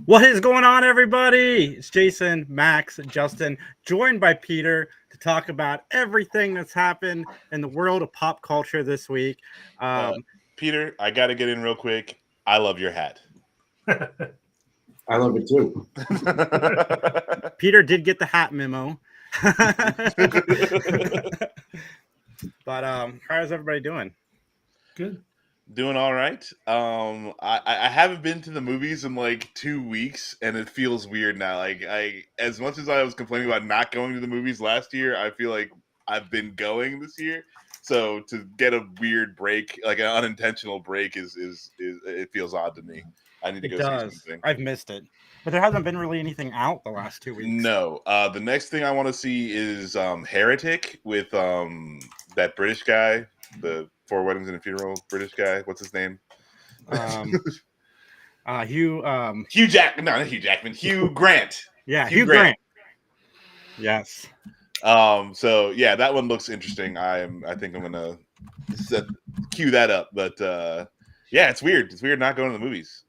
What is going on, everybody? It's Jason, Max, and Justin, joined by Peter to talk about everything that's happened in the world of pop culture this week. Uh, Um, Peter, I got to get in real quick. I love your hat. I love it too. Peter did get the hat memo. But how's everybody doing? Good. Doing all right. I haven't been to the movies in like 2 weeks, and it feels weird now. Like as much as I was complaining about not going to the movies last year, I feel like I've been going this year. So to get a weird break, like an unintentional break, is it feels odd to me. I need to It go see does. something. I've missed it, but there hasn't been really anything out the last 2 weeks. No, the next thing I want to see is Heretic with that British guy, the Four Weddings and a Funeral British guy. What's his name? Hugh. Hugh Jackman. No, not Hugh Jackman. Hugh Grant. Yeah, Hugh Grant. Yes. So yeah, that one looks interesting. I think I'm gonna cue that up. But yeah, it's weird. It's weird not going to the movies.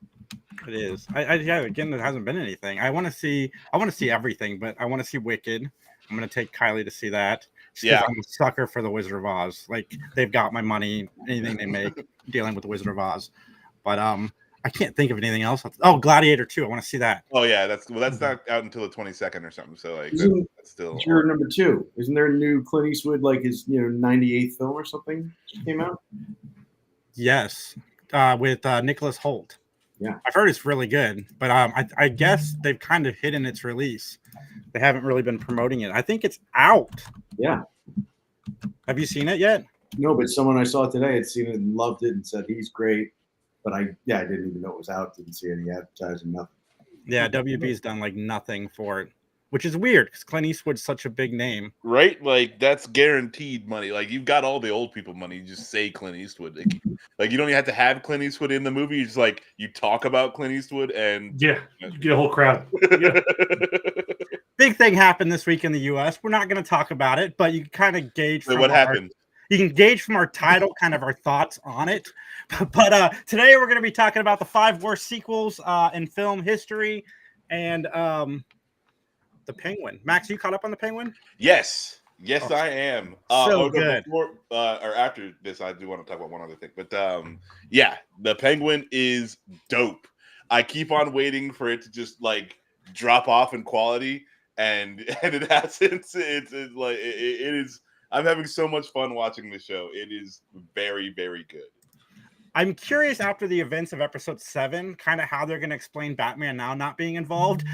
It is. Yeah. Again, there hasn't been anything. I want to see everything, but I want to see Wicked. I'm gonna take Kylie to see that. Yeah, I'm a sucker for the Wizard of Oz. Like they've got my money. Anything they make dealing with the Wizard of Oz. But I can't think of anything else. Oh, Gladiator 2. I want to see that. Oh yeah, that's not out until the 22nd or something. So like that's still your number two. Isn't there a new Clint Eastwood, like his 98th film or something just came out? Yes, with Nicholas Hoult. Yeah, I've heard it's really good, but I guess they've kind of hidden its release. They haven't really been promoting it. I think it's out. Yeah. Have you seen it yet? No, but someone I saw today had seen it and loved it and said he's great. But I didn't even know it was out. Didn't see any advertising, nothing. Yeah, WB's done like nothing for it, which is weird because Clint Eastwood's such a big name. Right? Like that's guaranteed money. Like you've got all the old people money. You just say Clint Eastwood. Like you don't even have to have Clint Eastwood in the movie. You just like you talk about Clint Eastwood and you get a whole crowd. Yeah. Big thing happened this week in the U.S. We're not going to talk about it, but you can kind of gauge from what happened. You can gauge from our title kind of our thoughts on it. But today we're going to be talking about the 5 worst sequels in film history and the Penguin. Max, you caught up on the Penguin? Yes, I am. Good. Before or after this, I do want to talk about one other thing. But yeah, the Penguin is dope. I keep on waiting for it to just like drop off in quality, and it hasn't. It's like it is. I'm having so much fun watching the show. It is very, very good. I'm curious after the events of episode 7, kind of how they're going to explain Batman now not being involved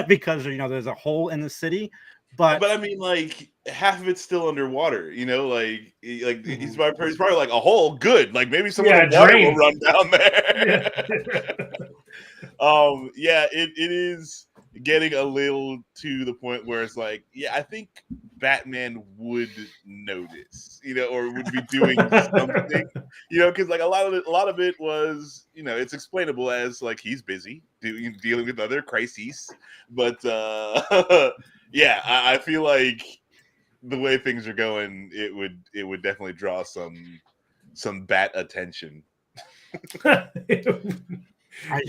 because there's a hole in the city. But I mean, like half of it's still underwater. Like he's probably like a hole. Good. Like maybe some of the water will run down there. Yeah. It is getting a little to the point where it's like, yeah, I think Batman would notice, or would be doing something, because like a lot of it was, it's explainable as like he's busy dealing with other crises, but yeah, I feel like the way things are going, it would definitely draw some bat attention.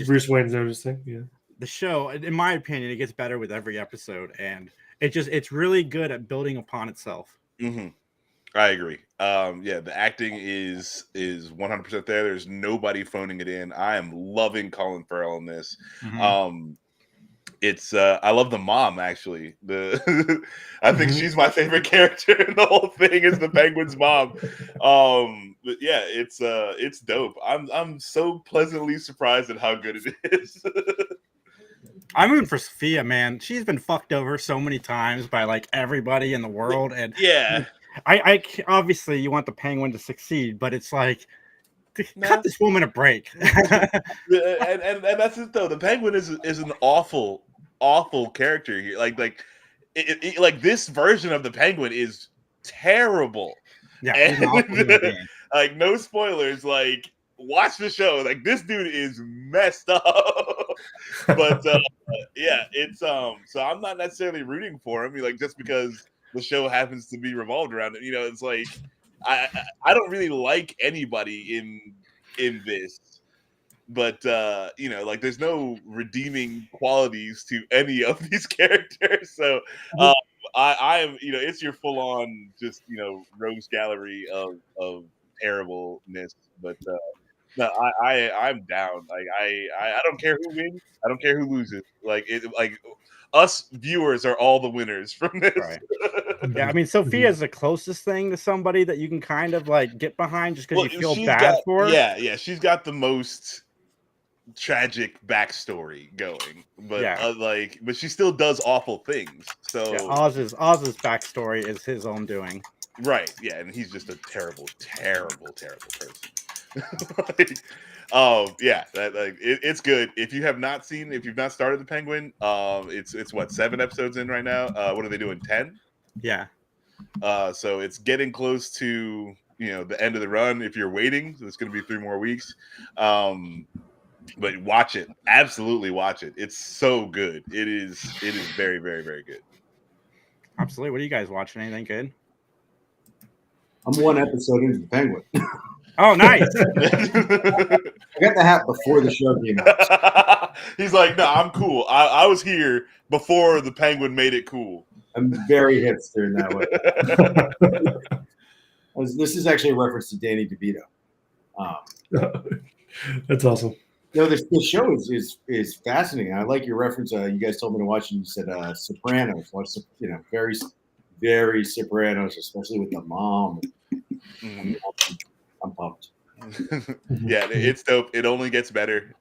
Bruce Wayne's noticing, yeah. The show, in my opinion, it gets better with every episode, and it's really good at building upon itself. Mm-hmm. I agree. Yeah, the acting is 100% there. There's nobody phoning it in. I am loving Colin Farrell in this. Mm-hmm. It's I love the mom actually. I think she's my favorite character in the whole thing is the Penguin's mom. But yeah, it's dope. I'm so pleasantly surprised at how good it is. I'm rooting for Sophia, man. She's been fucked over so many times by like everybody in the world, and yeah, I obviously you want the Penguin to succeed, but it's like cut this woman a break. and that's it though. The Penguin is an awful character here. Like this version of the Penguin is terrible. Yeah, and, like no spoilers. Like watch the show. Like this dude is messed up. But yeah, it's so I'm not necessarily rooting for him. Like just because the show happens to be revolved around it. It's like I don't really like anybody in this. but like there's no redeeming qualities to any of these characters. So I am, it's your full on just rogues gallery of terribleness. But no, I'm down. Like I don't care who wins. I don't care who loses. Like us viewers are all the winners from this. Right. Yeah, I mean, Sophia is the closest thing to somebody that you can kind of like get behind just because you feel bad for. Yeah, she's got the most tragic backstory going, but but she still does awful things. So yeah, Oz's backstory is his own doing. Right. Yeah, and he's just a terrible person. It's good. If you've not started the Penguin, it's what, 7 episodes in right now. What are they doing? 10? Yeah. So it's getting close to the end of the run. If you're waiting, so it's going to be 3 more weeks. But watch it. Absolutely watch it. It's so good. It is very, very, very good. Absolutely. What are you guys watching? Anything good? I'm 1 episode into the Penguin. Oh, nice. I got the hat before the show came out. He's like, no, I'm cool. I was here before the Penguin made it cool. I'm very hipster in that way. This is actually a reference to Danny DeVito. That's awesome. No, this show is fascinating. I like your reference. You guys told me to watch, and you said Sopranos. Watch, very, very Sopranos, especially with the mom. Mm-hmm. I'm pumped. Yeah, it's dope. It only gets better.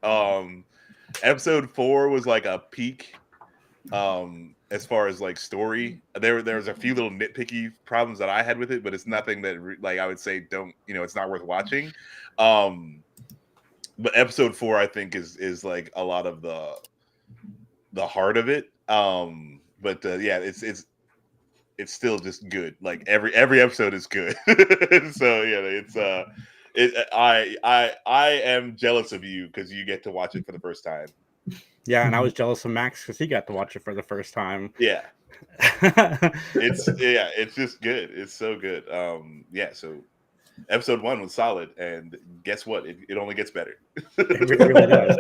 Episode 4 was like a peak. As far as like story, there was a few little nitpicky problems that I had with it, but it's nothing that I would say it's not worth watching. But episode 4 I think is like a lot of the heart of it. It's still just good. Like every episode is good. So I am jealous of you because you get to watch it for the first time. Yeah, and I was jealous of Max because he got to watch it for the first time. Yeah. It's just good. It's so good. So episode 1 was solid, and guess what? It only gets better. It really does.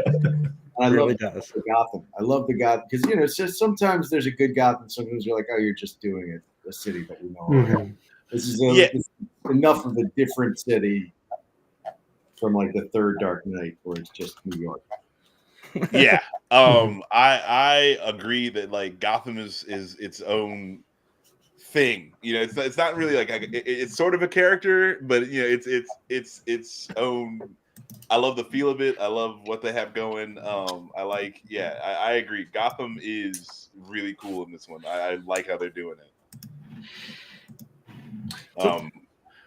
I love the Gotham. I love the Gotham because it's just sometimes there's a good Gotham. Sometimes you're like, oh, you're just doing it. A city that we know. Mm-hmm. This is enough of a different city from like the third Dark Knight, where it's just New York. Yeah, I agree that like Gotham is its own thing. It's not really like it's sort of a character, but it's its own. I love the feel of it. I love what they have going. I agree. Gotham is really cool in this one. I like how they're doing it.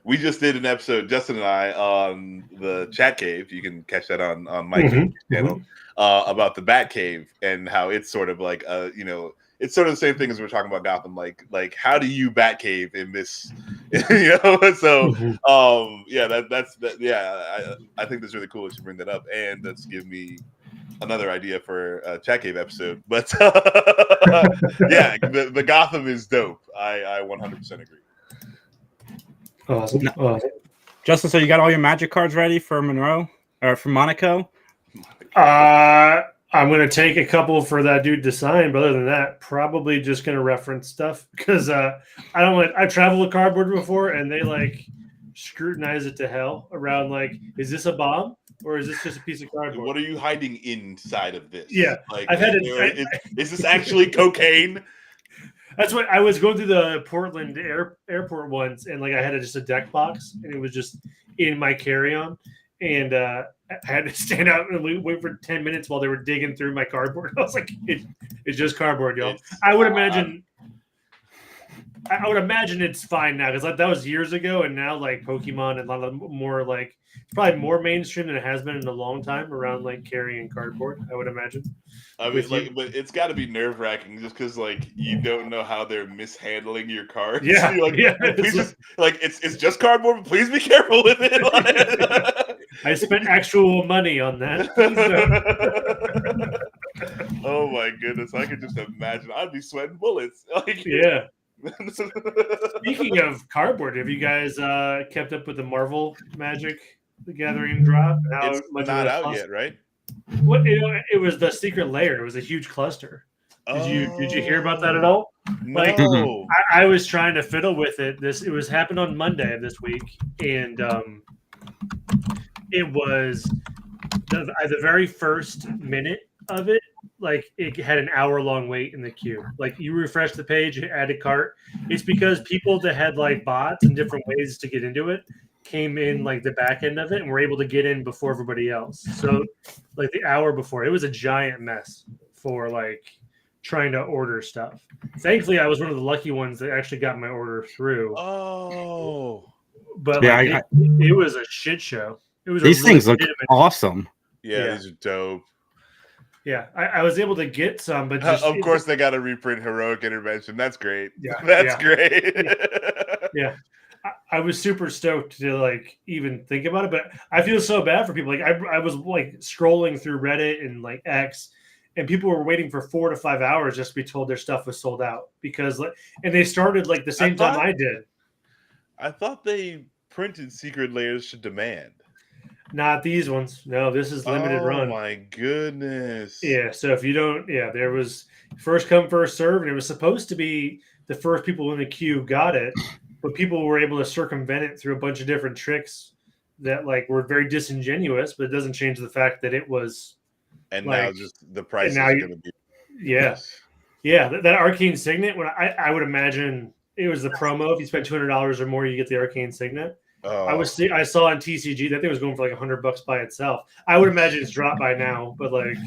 We just did an episode, Justin and I, on the Chat Cave. You can catch that on Mike's channel about the Bat Cave and how it's sort of like it's sort of the same thing as we're talking about Gotham. Like how do you Bat Cave in this? So I think that's really cool that you bring that up, and that's give me another idea for a Chat Cave episode. But the Gotham is dope. I 100% agree. Awesome. Justin, so you got all your magic cards ready for Monroe or for Monaco? I'm going to take a couple for that dude to sign, but other than that, probably just going to reference stuff because I've traveled with cardboard before, and they like scrutinize it to hell around like, is this a bomb or is this just a piece of cardboard? What are you hiding inside of this? Yeah, like I've had is this actually cocaine? That's what I was going through the Portland airport once, and like I had just a deck box, and it was just in my carry-on, and I had to stand out and wait for 10 minutes while they were digging through my cardboard. I was like, it's just cardboard, y'all. I would imagine it's fine now because that was years ago, and now like Pokemon and a lot of more like it's probably more mainstream than it has been in a long time around like carrying cardboard. I would imagine. I mean, but it's got to be nerve-wracking just because like you don't know how they're mishandling your cards. Yeah, You're like, please just like it's just cardboard, but please be careful with it. I spent actual money on that. Oh my goodness, I could just imagine. I'd be sweating bullets. Yeah. Speaking of cardboard, have you guys kept up with the Marvel Magic the Gathering drop? It's not out yet, right? It was the secret layer. It was a huge cluster. Did you hear about that at all? Like, No. I was trying to fiddle with it. It was happened on Monday of this week, and it was the very first minute of it. Like, it had an hour-long wait in the queue. Like, you refresh the page, add a cart. It's because people that had like bots and different ways to get into it came in like the back end of it and were able to get in before everybody else. So, like the hour before, it was a giant mess for like trying to order stuff. Thankfully, I was one of the lucky ones that actually got my order through. Oh. But Yeah, like, it was a shit show. It was these things look legitimate- awesome. Yeah, these are dope. Yeah, I was able to get some, but Of course they got to reprint Heroic Intervention. That's great. Yeah, That's great. Yeah. I was super stoked to like even think about it, but I feel so bad for people. Like I was like scrolling through Reddit and like X, and people were waiting for 4 to 5 hours just to be told their stuff was sold out because like, and they started like the same time I did. I thought they printed secret layers to demand. Not these ones. No, this is limited run. Oh my goodness. Yeah. So if you don't, there was first come, first serve, and it was supposed to be the first people in the queue got it, but people were able to circumvent it through a bunch of different tricks that like were very disingenuous, but it doesn't change the fact that it was. And like, now just the price is going to be. Yeah. Yeah. That Arcane Signet, when I would imagine it was the promo. If you spent $200 or more, you get the Arcane Signet. Oh. I saw on TCG that thing was going for like $100 by itself. I would imagine it's dropped by now, but like,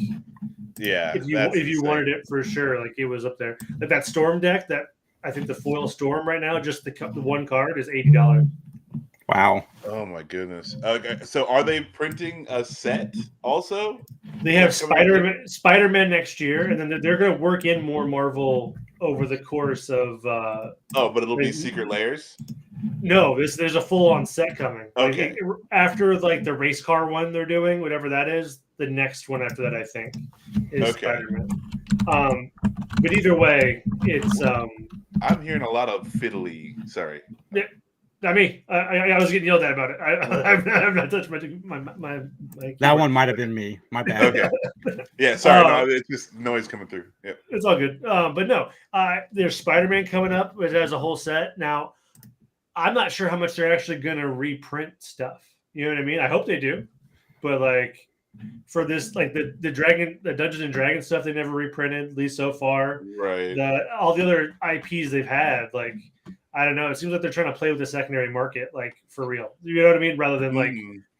yeah, if you wanted it for sure, like it was up there. Like that Storm deck, that I think the foil Storm right now, just the one card is $80. Wow. Oh my goodness. Okay, so are they printing a set also? They have Spider-Man next year, and then they're going to work in more Marvel over the course of. But it'll be Secret Layers. No, there's a full-on set coming. Okay. Like, after like the race car one they're doing, whatever that is, the next one after that I think is Spider-Man. But either way, it's. I'm hearing a lot of fiddly. Sorry. Yeah. I mean, I was getting yelled at about it. I've not touched my that one might have been me. My bad. Okay. Yeah, sorry. No, it's just noise coming through. Yeah. It's all good. But no, there's Spider-Man coming up, which has a whole set. Now, I'm not sure how much they're actually going to reprint stuff. You know what I mean? I hope they do. But like for this, like the Dungeons and Dragons stuff, they never reprinted, at least so far. Right. All the other IPs they've had, like, I don't know. It seems like they're trying to play with the secondary market, like for real. You know what I mean? Rather than like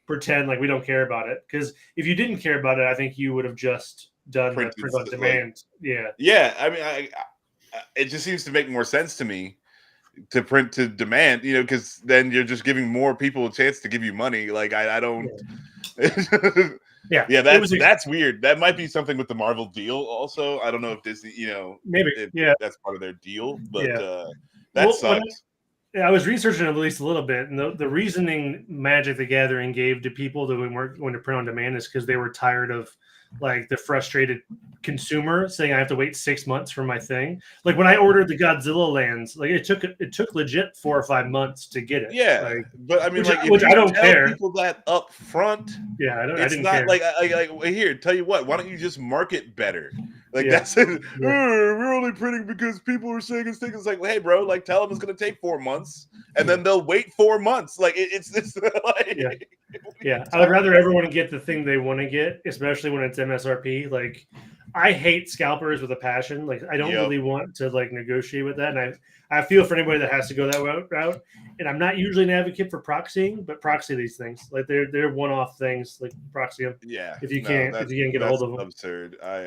pretend like we don't care about it. Because if you didn't care about it, I think you would have just done the print on demand. Yeah. I mean, it just seems to make more sense to me to print to demand. Because then you're just giving more people a chance to give you money. Like I don't. Yeah. That's weird. That might be something with the Marvel deal. Also, I don't know if Disney, maybe that's part of their deal, but. That sucks. I was researching at least a little bit, and the reasoning Magic the Gathering gave to people that weren't going to print on demand is because they were tired of like the frustrated consumer saying I have to wait 6 months for my thing. Like when I ordered the Godzilla lands, like it took legit 4 or 5 months to get it. Yeah, like, but I mean, which I don't care. People that up front. Yeah, I didn't not care. Like here. Tell you what. Why don't you just market better? Like that's it. We're only printing because people are saying it's things. It's like, well, hey, bro, like tell them it's going to take 4 months, and then they'll wait 4 months. Like it's this. Like, yeah. I would rather everyone get the thing they want to get, especially when it's MSRP. Like, I hate scalpers with a passion. Like, I don't really want to like negotiate with that, and I feel for anybody that has to go that route. And I'm not usually an advocate for proxying, but proxy these things. Like they're one-off things. Like proxy them. Yeah. If you can't get a hold of them. Absurd. I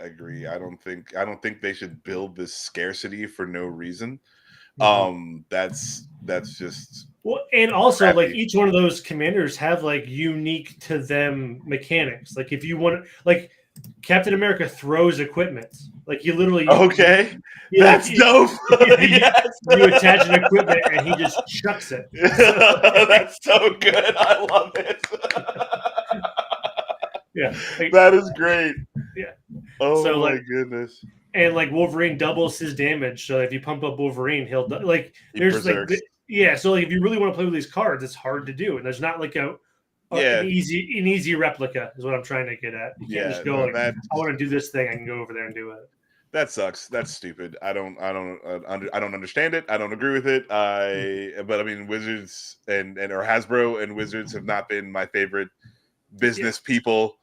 agree. I don't think they should build this scarcity for no reason. That's just. Well, and also crappy. Like each one of those commanders have like unique to them mechanics. Like if you want, like Captain America throws equipment. Like you literally that's dope. You attach an equipment and he just chucks it. That's so good. I love it. Like, that is great. Yeah. Oh so, my like, goodness. And like Wolverine doubles his damage. So if you pump up Wolverine, he'll like. There's berserks. like so like if you really want to play with these cards, it's hard to do, and there's not like a Yeah. An easy replica is what I'm trying to get at. You can't just go I want to do this thing. I can go over there and do it. That sucks. That's stupid. I don't understand it. I don't agree with it. But I mean, Wizards and or Hasbro and Wizards have not been my favorite business people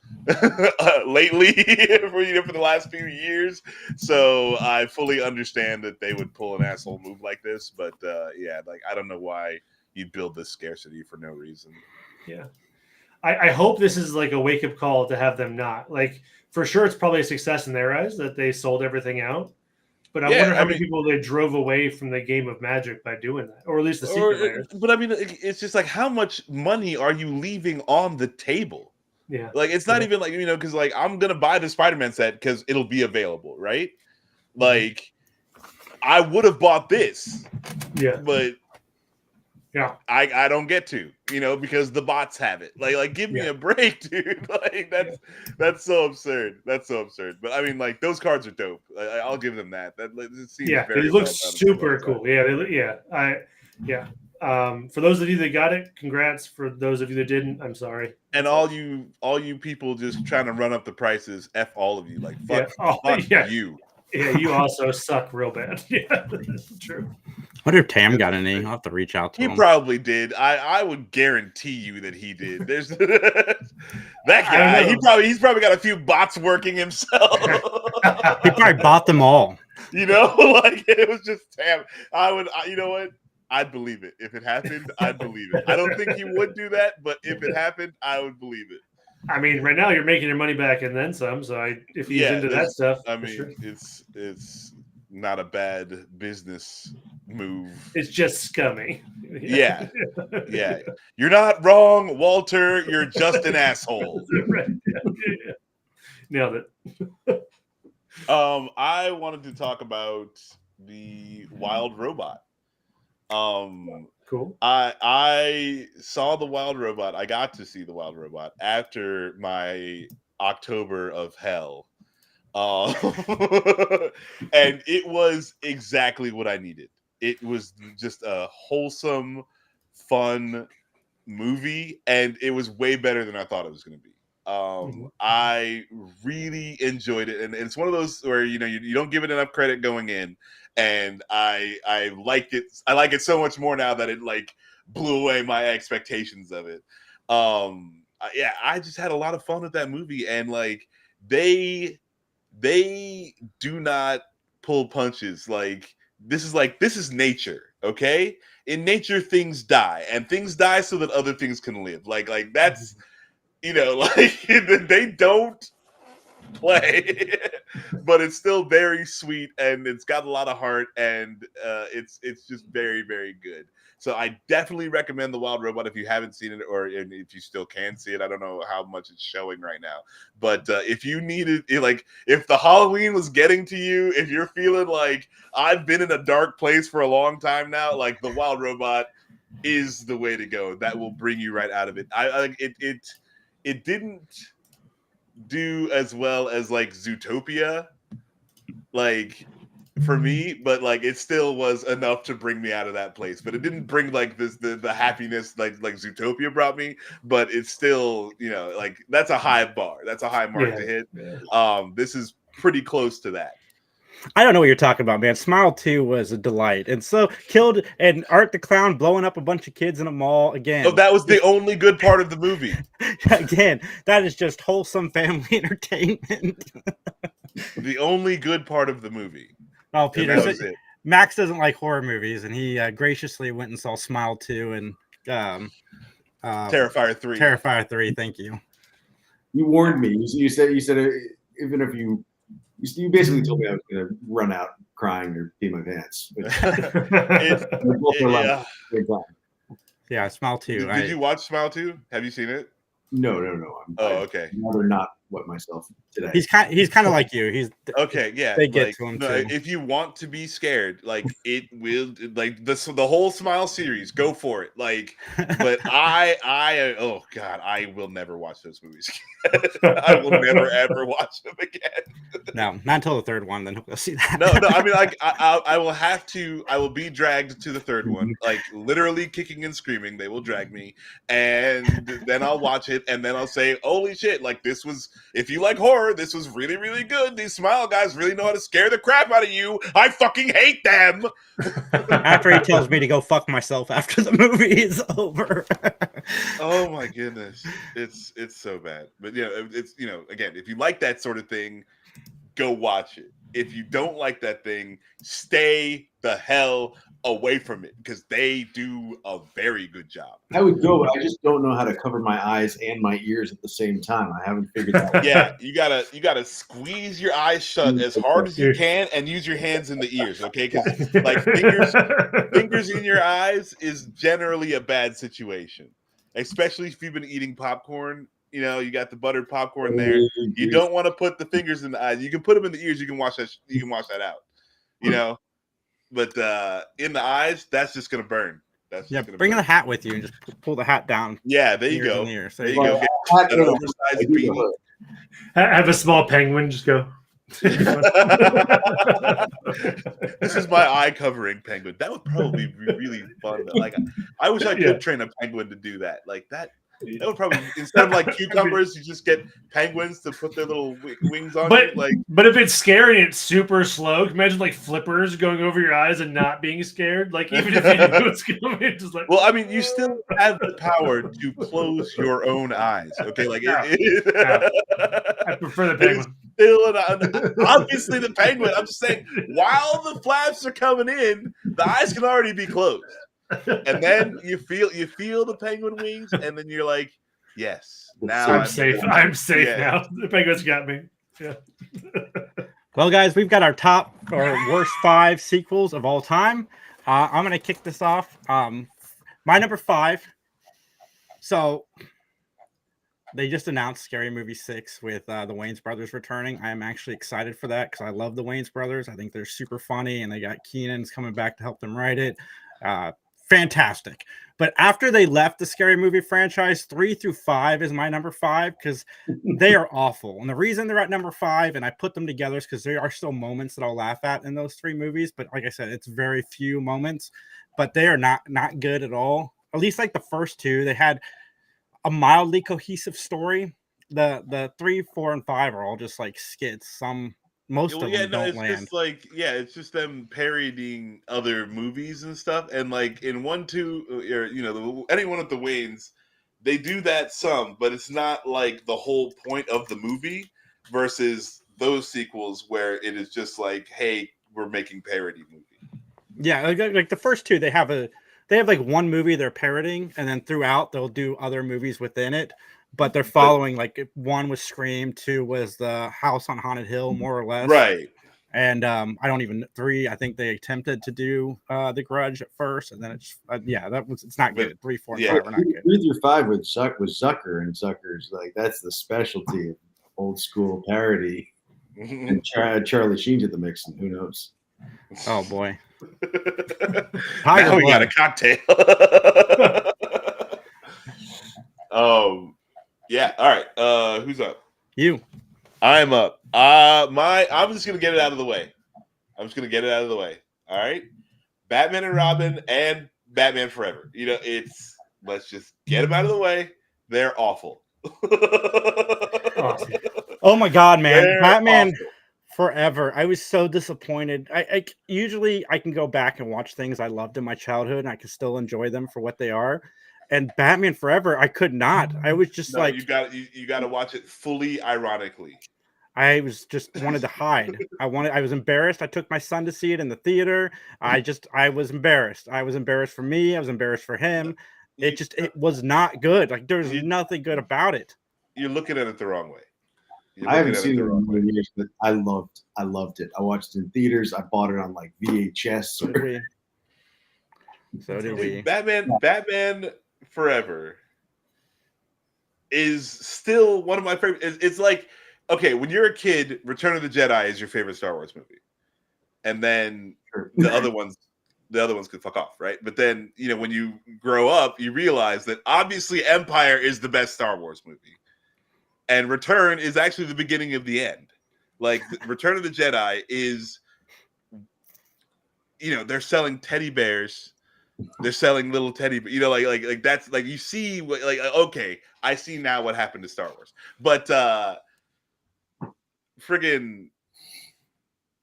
lately for the last few years. So I fully understand that they would pull an asshole move like this. But I don't know why you'd build this scarcity for no reason. Yeah. I hope this is like a wake-up call to have them not. Like, for sure, it's probably a success in their eyes that they sold everything out. But I wonder how many people they drove away from the game of Magic by doing that, or at least the secret layers. But I mean, it's just like, how much money are you leaving on the table? Yeah. Like, it's not even like, because like, I'm going to buy the Spider-Man set because it'll be available, right? Like, I would have bought this. Yeah. But yeah, I don't get to, because the bots have it. Like give me a break, dude. Like that's so absurd. That's so absurd. But I mean, like, those cards are dope. I'll give them that. It seems they look super cool. For those of you that got it, congrats. For those of you that didn't, I'm sorry. And all you people just trying to run up the prices, F all of you. Like, fuck you. Yeah, you also suck real bad. Yeah, that's true. I wonder if Tam got any. I'll have to reach out to him. He probably did. I would guarantee you that he did. There's that guy. He's probably got a few bots working himself. He probably bought them all. Like, it was just Tam. You know what? I'd believe it. If it happened, I'd believe it. I don't think he would do that, but if it happened, I would believe it. I mean, right now you're making your money back and then some. So if he's into that stuff, I mean, it's not a bad business move. It's just scummy. Yeah. You're not wrong, Walter. You're just an asshole. Right. Yeah. Nailed it. I wanted to talk about the Wild Robot. Cool. I saw the Wild Robot. I got to see the Wild Robot after my October of hell. And it was exactly what I needed. It was just a wholesome, fun movie, and it was way better than I thought it was going to be. I really enjoyed it, and it's one of those where you don't give it enough credit going in, and I like it. I like it so much more now that it like blew away my expectations of it. I just had a lot of fun with that movie, and like they do not pull punches. Like this is nature, okay? In nature, things die, and things die so that other things can live. Like that's like they don't play, but it's still very sweet, and it's got a lot of heart, and it's just very, very good. So I definitely recommend The Wild Robot if you haven't seen it, or if you still can see it. I don't know how much it's showing right now, but if you need it, like if the Halloween was getting to you, if you're feeling like I've been in a dark place for a long time now, like The Wild Robot is the way to go. That will bring you right out of it. It didn't do as well as like Zootopia, like for me, but like it still was enough to bring me out of that place. But it didn't bring like the happiness like Zootopia brought me. But it's still like that's a high bar. That's a high mark to hit. Yeah. This is pretty close to that. I don't know what you're talking about, man. Smile 2 was a delight. And so killed and Art the Clown blowing up a bunch of kids in a mall again. Oh, that was the only good part of the movie. Again, that is just wholesome family entertainment. The only good part of the movie. Oh, Peter, Max doesn't like horror movies, and he graciously went and saw Smile 2 and Terrifier 3. Terrifier 3, thank you. You warned me. You said even if you basically told me I was going to run out crying or pee my pants. Yeah, Smile 2. Did you watch Smile 2? Have you seen it? No. Okay. I'd rather not wet myself today. He's kind of like you. He's Okay, yeah. They get like, to him no, too. if you want to be scared, like it will, like the whole Smile series, go for it. Like, but oh god, I will never watch those movies. I will never ever watch them again. No, not until the third one. Then we'll see that. No, I mean, like, I will have to. I will be dragged to the third one, like literally kicking and screaming. They will drag me, and then I'll watch it, and then I'll say, "Holy shit! Like this was. If you like horror, this was really, really good. These Smile guys really know how to scare the crap out of you. I fucking hate them." After he tells me to go fuck myself after the movie is over. Oh my goodness, it's so bad. But it's again, if you like that sort of thing, go watch it. If you don't like that thing, stay the hell away from it because they do a very good job. I would go, but I just don't know how to cover my eyes and my ears at the same time. I haven't figured that out. Yeah, you gotta squeeze your eyes shut as hard as you can and use your hands in the ears, okay? Because like fingers in your eyes is generally a bad situation, especially if you've been eating popcorn. You got the buttered popcorn there. You don't want to put the fingers in the eyes. You can put them in the ears. You can wash that. You can wash that out. But in the eyes, that's just gonna burn. That's Yeah, just gonna bring burn. the hat with you and just pull the hat down. Yeah, there you Ears go. and ears. There you go. Get an oversized beanie. Have a small penguin just go. This is my eye covering penguin. That would probably be really fun. Like, I wish I could train a penguin to do that. Like that. That would probably, instead of like cucumbers, you just get penguins to put their little wings on you. Like, but if it's scary and it's super slow, imagine like flippers going over your eyes and not being scared. Like even if you know it's coming, just like. Well, I mean, you still have the power to close your own eyes. Okay, like I prefer the penguin. Still obviously the penguin. I'm just saying, while the flaps are coming in, the eyes can already be closed. And then you feel the penguin wings, and then you're like, yes, now I'm safe. I'm safe now. The penguin's got me. Yeah. Well, guys, we've got our top or worst 5 sequels of all time. I'm gonna kick this off. My number 5. So they just announced Scary Movie 6 with the Wayans brothers returning. I am actually excited for that because I love the Wayans brothers. I think they're super funny, and they got Keenan's coming back to help them write it. Fantastic. But after they left the Scary Movie franchise, 3 through 5 is my number 5 because they are awful. And the reason they're at number 5, and I put them together, is because there are still moments that I'll laugh at in those 3 movies. But like I said, it's very few moments, but they are not good at all. At least like the first 2, they had a mildly cohesive story. The 3, 4, and 5 are all just like skits. Most of them don't land. Just like, it's just them parodying other movies and stuff. And like in 1, 2, or anyone with the Wayans, they do that some, but it's not like the whole point of the movie. Versus those sequels where it is just like, hey, we're making parody movie. Yeah, like the first 2, they have like one movie they're parodying, and then throughout they'll do other movies within it. But they're following, like 1 was Scream, 2 was the House on Haunted Hill, more or less. Right. And 3, I think they attempted to do The Grudge at first, and then it's it's not good. 3, 4, and 5 are not good. 3 through 5 with Zucker, and Zucker's like that's the specialty of old school parody. And Charlie Sheen's at the mix, and who knows? Oh boy. Now we got a cocktail. Yeah. All right. Who's up? You. I'm up. I'm just gonna get it out of the way. All right. Batman and Robin and Batman Forever. Let's just get them out of the way. They're awful. Awesome. Oh my God, man. They're Batman awful. Forever. I was so disappointed. I usually I can go back and watch things I loved in my childhood, and I can still enjoy them for what they are. And Batman Forever, I could not. I was just like, you got to watch it fully ironically. I was just wanted to hide. I was embarrassed. I took my son to see it in the theater. I was embarrassed. I was embarrassed for me. I was embarrassed for him. It was not good. Like there was nothing good about it. You're looking at it the wrong way. I haven't seen it in years, but I loved it. I watched it in theaters. I bought it on like VHS. So did we. Batman Forever is still one of my favorite. It's like okay, when you're a kid, Return of the Jedi is your favorite Star Wars movie, and then Sure. the other ones could fuck off, right? But then when you grow up, you realize that obviously Empire is the best Star Wars movie, and Return is actually the beginning of the end. Like Return of the Jedi is, they're selling teddy bears. They're selling little teddy, like that's like you see what okay, I see now what happened to Star Wars. But friggin'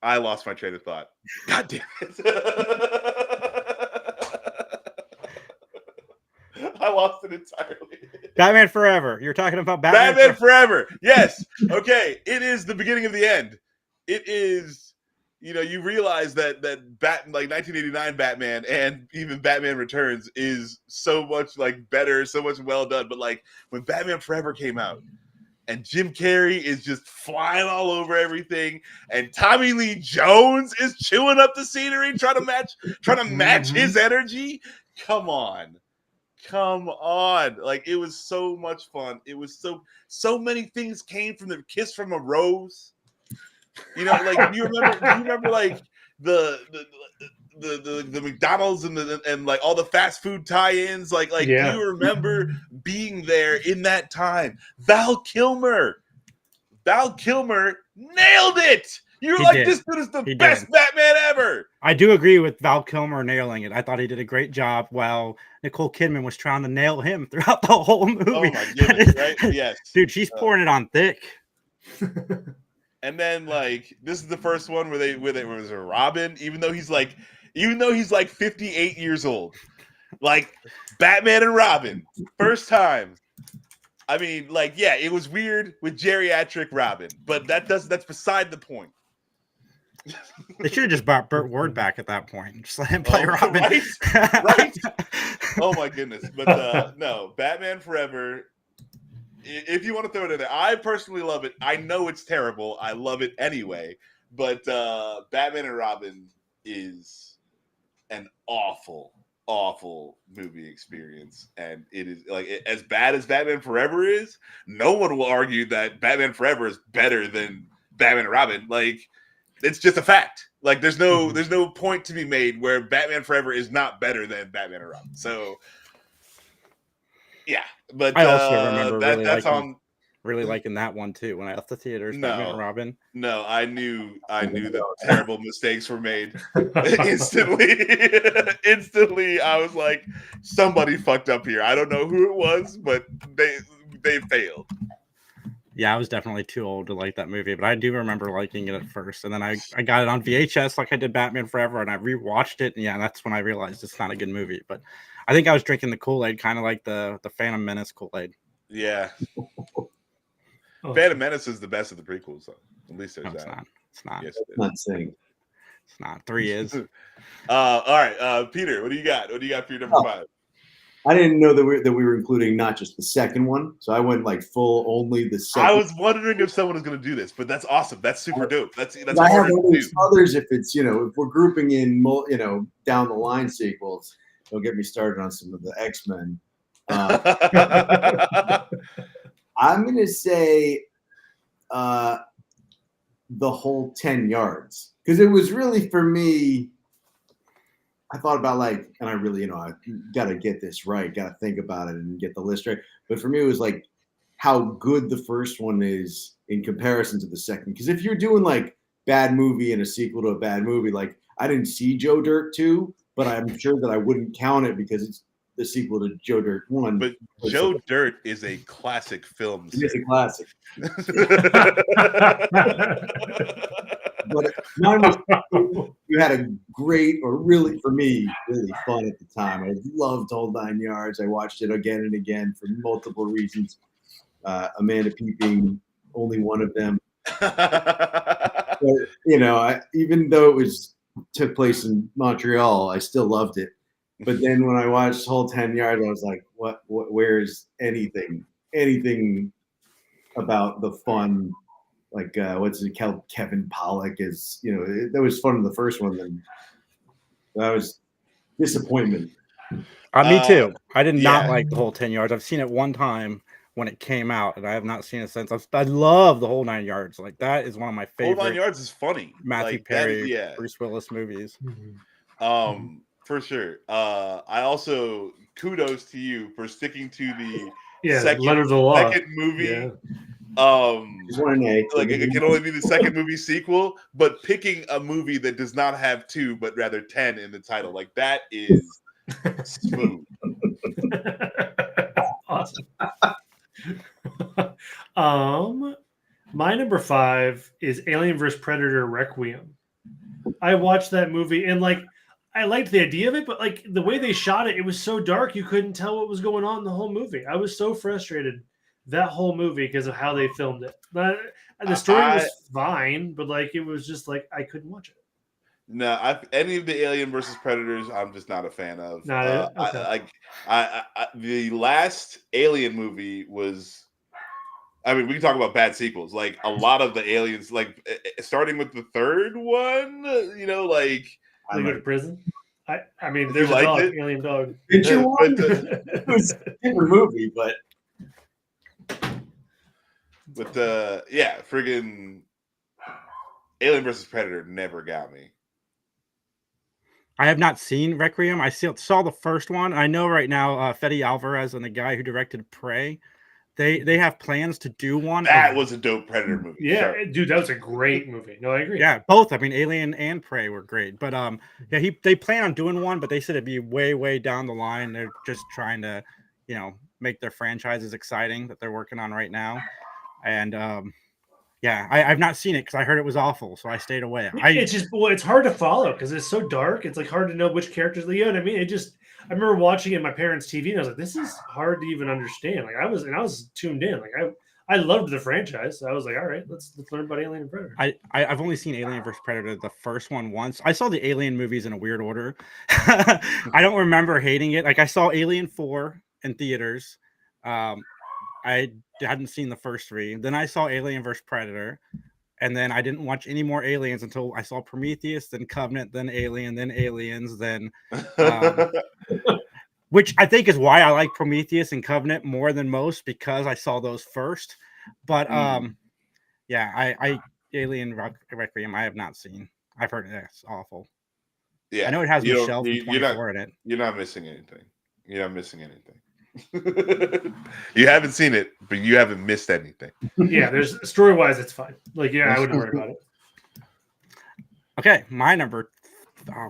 I lost my train of thought. God damn it. I lost it entirely. Batman Forever. You're talking about Batman Forever. Yes. Okay. It is the beginning of the end. It is. You realize that 1989 Batman and even Batman Returns is so much better, so much well done. But when Batman Forever came out, and Jim Carrey is just flying all over everything, and Tommy Lee Jones is chewing up the scenery, trying to match his energy. Come on. It was so much fun. It was so many things came from the Kiss from a Rose. Do you remember the McDonald's and all the fast food tie-ins? Do you remember being there in that time? Val Kilmer nailed it. You were this dude is the best Batman ever. I do agree with Val Kilmer nailing it. I thought he did a great job while Nicole Kidman was trying to nail him throughout the whole movie. Oh my goodness, right? Yes. Dude, she's pouring it on thick. And then this is the first one where it was a Robin, even though he's 58 years old. Batman and Robin, first time. I mean, it was weird with geriatric Robin, but that's beside the point. They should have just brought Burt Ward back at that point. Just let him play Robin. Right? Oh my goodness. But no, Batman Forever. If you want to throw it in there, I personally love it. I know it's terrible. I love it anyway. But Batman and Robin is an awful movie experience, and it is as bad as Batman Forever is. No one will argue that Batman Forever is better than Batman and Robin. It's just a fact. There's no point to be made where Batman Forever is not better than Batman and Robin. So yeah, but I also remember really liking that one too when I left the theaters. Batman and Robin. No, I knew that terrible mistakes were made instantly. Instantly, I was like, somebody fucked up here. I don't know who it was, but they failed. Yeah, I was definitely too old to like that movie, but I do remember liking it at first. And then I got it on VHS like I did Batman Forever, and I rewatched it. And yeah, that's when I realized it's not a good movie. But I think I was drinking the Kool-Aid, kind of like the Phantom Menace Kool-Aid. Yeah. Phantom Menace is the best of the prequels, though. At least there's that. It's not. Yes, it's not saying. It's not. 3 is. All right, Peter, what do you got? What do you got for your number 5? I didn't know that we were including not just the second one, so I went full only the second. I was wondering if someone was going to do this, but that's awesome. That's super dope. That's I have others if it's if we're grouping in down the line sequels. Don't get me started on some of the X-Men. I'm going to say the whole 10 yards, because it was really, for me, I thought about and I really, I got to get this right, got to think about it and get the list right. But for me, it was how good the first one is in comparison to the second. Because if you're doing bad movie and a sequel to a bad movie, I didn't see Joe Dirt 2, but I'm sure that I wouldn't count it because it's the sequel to Joe Dirt 1. But Joe Dirt is a classic film. It's a classic. But mine was, you had a great, or really, for me, really fun at the time. I loved Whole 9 Yards. I watched it again and again for multiple reasons. Amanda Peet being only one of them. But, even though it took place in Montreal, I still loved it. But then when I watched Whole 10 Yards, I was like, what where's anything about the fun? What's it called? Kevin Pollak is, that was fun in the first one. Then that was disappointment. Me too. I did not like the Whole 10 Yards. I've seen it one time when it came out, and I have not seen it since. I love the whole 9 yards. Like that is one of my Whole 9 favorite Yards is funny. Matthew Like that, Perry, yeah. Bruce Willis movies. For sure. I also kudos to you for sticking to the Letter of the Law. second movie. Yeah. Just want an A. Like it can only be the second movie sequel, but picking a movie that does not have 2 but rather 10 in the title, like that is smooth. Awesome. My number 5 is Alien vs. Predator Requiem. I watched that movie and like I liked the idea of it, but like the way they shot it, it was so dark you couldn't tell what was going on in the whole movie. I was so frustrated that whole movie because of how they filmed it. But the story was fine, but like it was just like I couldn't watch it. No, any of the Alien versus Predators, I'm just not a fan of. Okay. The last Alien movie was. I mean, we can talk about bad sequels. Like a lot of the aliens, like starting with the third one, you know, like they go to prison. I mean, there's a dog, alien dog. Did you want it was a different movie, but friggin' Alien versus Predator never got me. I have not seen Requiem. I saw the first one. I know right now Fede Alvarez and the guy who directed Prey, they have plans to do one. That was a dope Predator movie. Yeah, dude, that was a great movie. No, I agree. Yeah, both. I mean, Alien and Prey were great. But they plan on doing one, but they said it'd be way, way down the line. They're just trying to, make their franchises exciting that they're working on right now. And I've not seen it because I heard it was awful, so I stayed away. It's hard to follow because it's so dark. It's like hard to know which characters. You know what I mean? I remember watching it on my parents' TV, and I was like, "This is hard to even understand." Like I was tuned in. Like I loved the franchise. So I was like, "All right, let's learn about Alien and Predator." I've only seen Alien vs. Predator, the first one, once. I saw the Alien movies in a weird order. I don't remember hating it. Like I saw Alien 4 in theaters. I hadn't seen the first 3. Then I saw Alien vs. Predator. And then I didn't watch any more Aliens until I saw Prometheus, then Covenant, then Alien, then Aliens, then which I think is why I like Prometheus and Covenant more than most, because I saw those first. But Alien Requiem I have not seen. I've heard it's awful. Yeah, I know it has Michelle from 24 in it. You're not missing anything. You're not missing anything. You haven't seen it, but you haven't missed anything. Yeah, there's story-wise, it's fine. Like, I wouldn't worry about it. Okay, my number.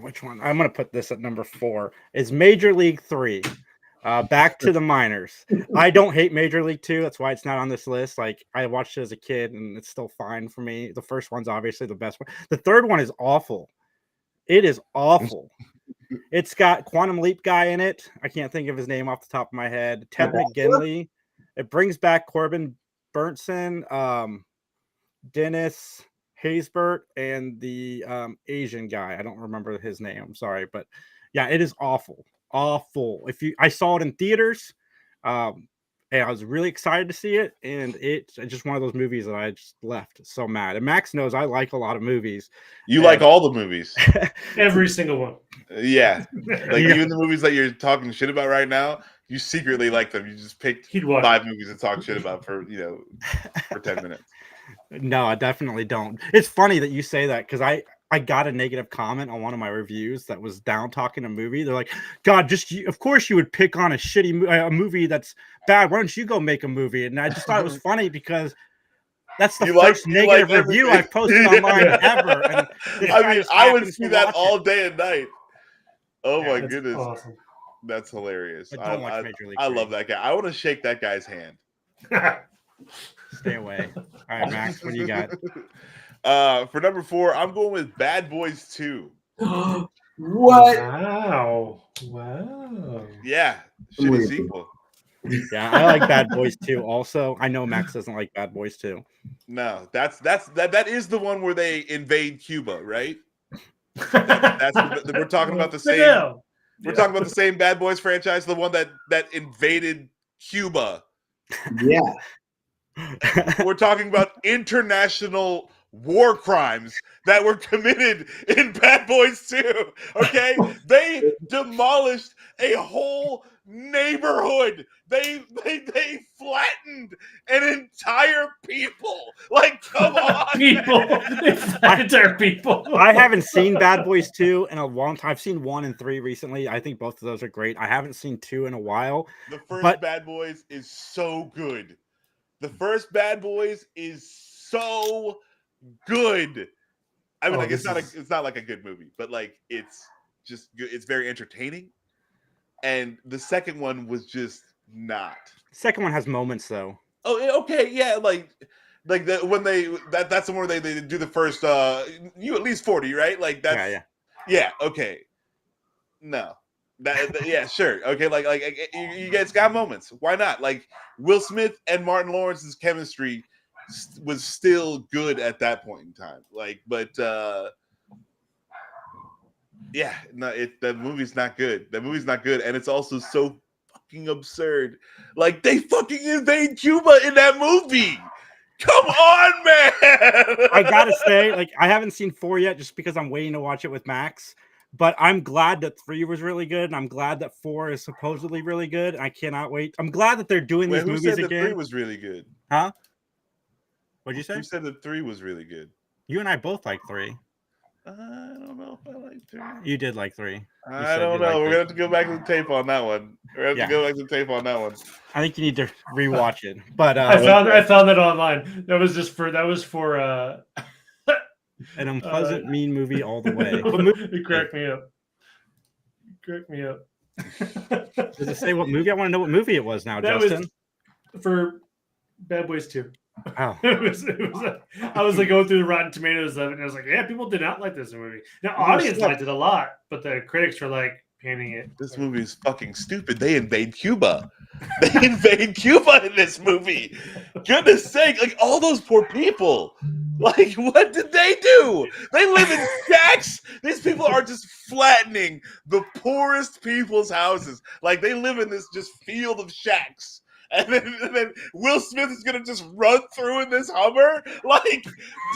Which one? I'm gonna put this at number 4. Is Major League 3. Back to the minors. I don't hate Major League 2. That's why it's not on this list. Like I watched it as a kid, and it's still fine for me. The first one's obviously the best one. The third one is awful. It is awful. It's got Quantum Leap guy in it. I can't think of his name off the top of my head. Ted McGinley. It brings back Corbin Burnson, Dennis Haysbert, and the Asian guy. I don't remember his name. I'm sorry, but yeah, it is awful. Awful. I saw it in theaters, and I was really excited to see it, and it's just one of those movies that I just left so mad. And Max knows I like a lot of movies. You like all the movies. Every single one. Yeah. Like even the movies that you're talking shit about right now, you secretly like them. You just picked 5 movies to talk shit about for 10 minutes. No, I definitely don't. It's funny that you say that because I got a negative comment on one of my reviews that was down talking a movie. They're like, God, of course you would pick on a shitty a movie that's bad. Why don't you go make a movie? And I just thought it was funny because that's the first negative review I've posted online ever. And I mean, I would see that all day and night. Oh my goodness. Awesome. That's hilarious. I don't watch Major League. I love that guy. I want to shake that guy's hand. Stay away. All right, Max, what do you got? For number 4, I'm going with Bad Boys 2. What? Wow. Yeah, shitty sequel. Yeah, I like Bad Boys 2 also. I know Max doesn't like Bad Boys 2. No, that is the one where they invade Cuba, right? We're talking about the same. We're talking about the same Bad Boys franchise, the one that invaded Cuba. Yeah. We're talking about international war crimes that were committed in Bad Boys 2. Okay? They demolished a whole neighborhood. They flattened an entire people. Like, come on, People, man. entire people. I haven't seen Bad Boys 2 in a long time. I've seen 1 and 3 recently. I think both of those are great. I haven't seen 2 in a while. The first But- Bad Boys is so good. The first Bad Boys is so good. I mean, Oh, like it's this not like a good movie, but like it's just good. It's very entertaining. And the second one was just not. Second one has moments though. Oh, okay, yeah, like that's the one where they do the first you at least 40, right? Like that's yeah, okay. No. Yeah, sure. Okay, like you guys got moments. Why not? Like Will Smith and Martin Lawrence's chemistry was still good at that point in time. Like, but yeah, no, that movie's not good. That movie's not good, and it's also so fucking absurd. Like they fucking invade Cuba in that movie. Come on, man. I gotta say, like, I haven't seen 4 yet just because I'm waiting to watch it with Max. But I'm glad that 3 was really good, and I'm glad that 4 is supposedly really good. I cannot wait. I'm glad that they're doing these who movies said that again. 3 was really good? Huh? What'd you say? Who said that 3 was really good? You and I both like 3. I don't know if I like 3. You did like 3. I don't know. We're gonna have to go back to the tape on that one. We're gonna have to go back to the tape on that one. I think you need to rewatch it. But I found that online. That was for an unpleasant, mean movie all the way. It cracked me up. Does it say what movie? I want to know what movie it was now, That Justin. was for Bad Boys 2. Oh. I was like going through the Rotten Tomatoes of it, and I was like, yeah, people did not like this movie. Now, audience liked it a lot, but the critics were like painting it. This movie is fucking stupid. They invade Cuba. They invade Cuba in this movie. Goodness sake, like all those poor people. Like, what did they do? They live in shacks. These people are just flattening the poorest people's houses. Like they live in this just field of shacks. And then Will Smith is gonna just run through in this Hummer, like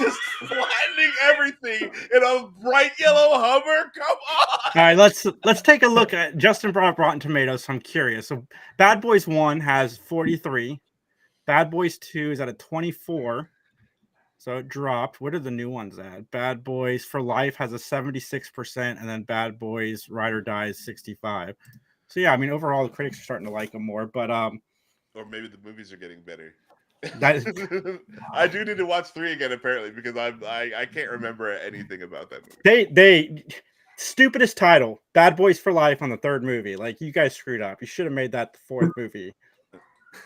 just flattening everything in a bright yellow Hummer. Come on! All right, let's take a look at Justin brought up Rotten Tomatoes. So I'm curious. So Bad Boys 1 has 43. Bad Boys 2 is at a 24. So it dropped. What are the new ones at? Bad Boys for Life has a 76%, and then Bad Boys Ride or Die is 65. So yeah, I mean overall the critics are starting to like them more, but or maybe the movies are getting better. That is, I do need to watch 3 again apparently because I can't remember anything about that movie. they stupidest title, Bad Boys for Life on the 3rd movie. Like you guys screwed up. You should have made that the 4th movie.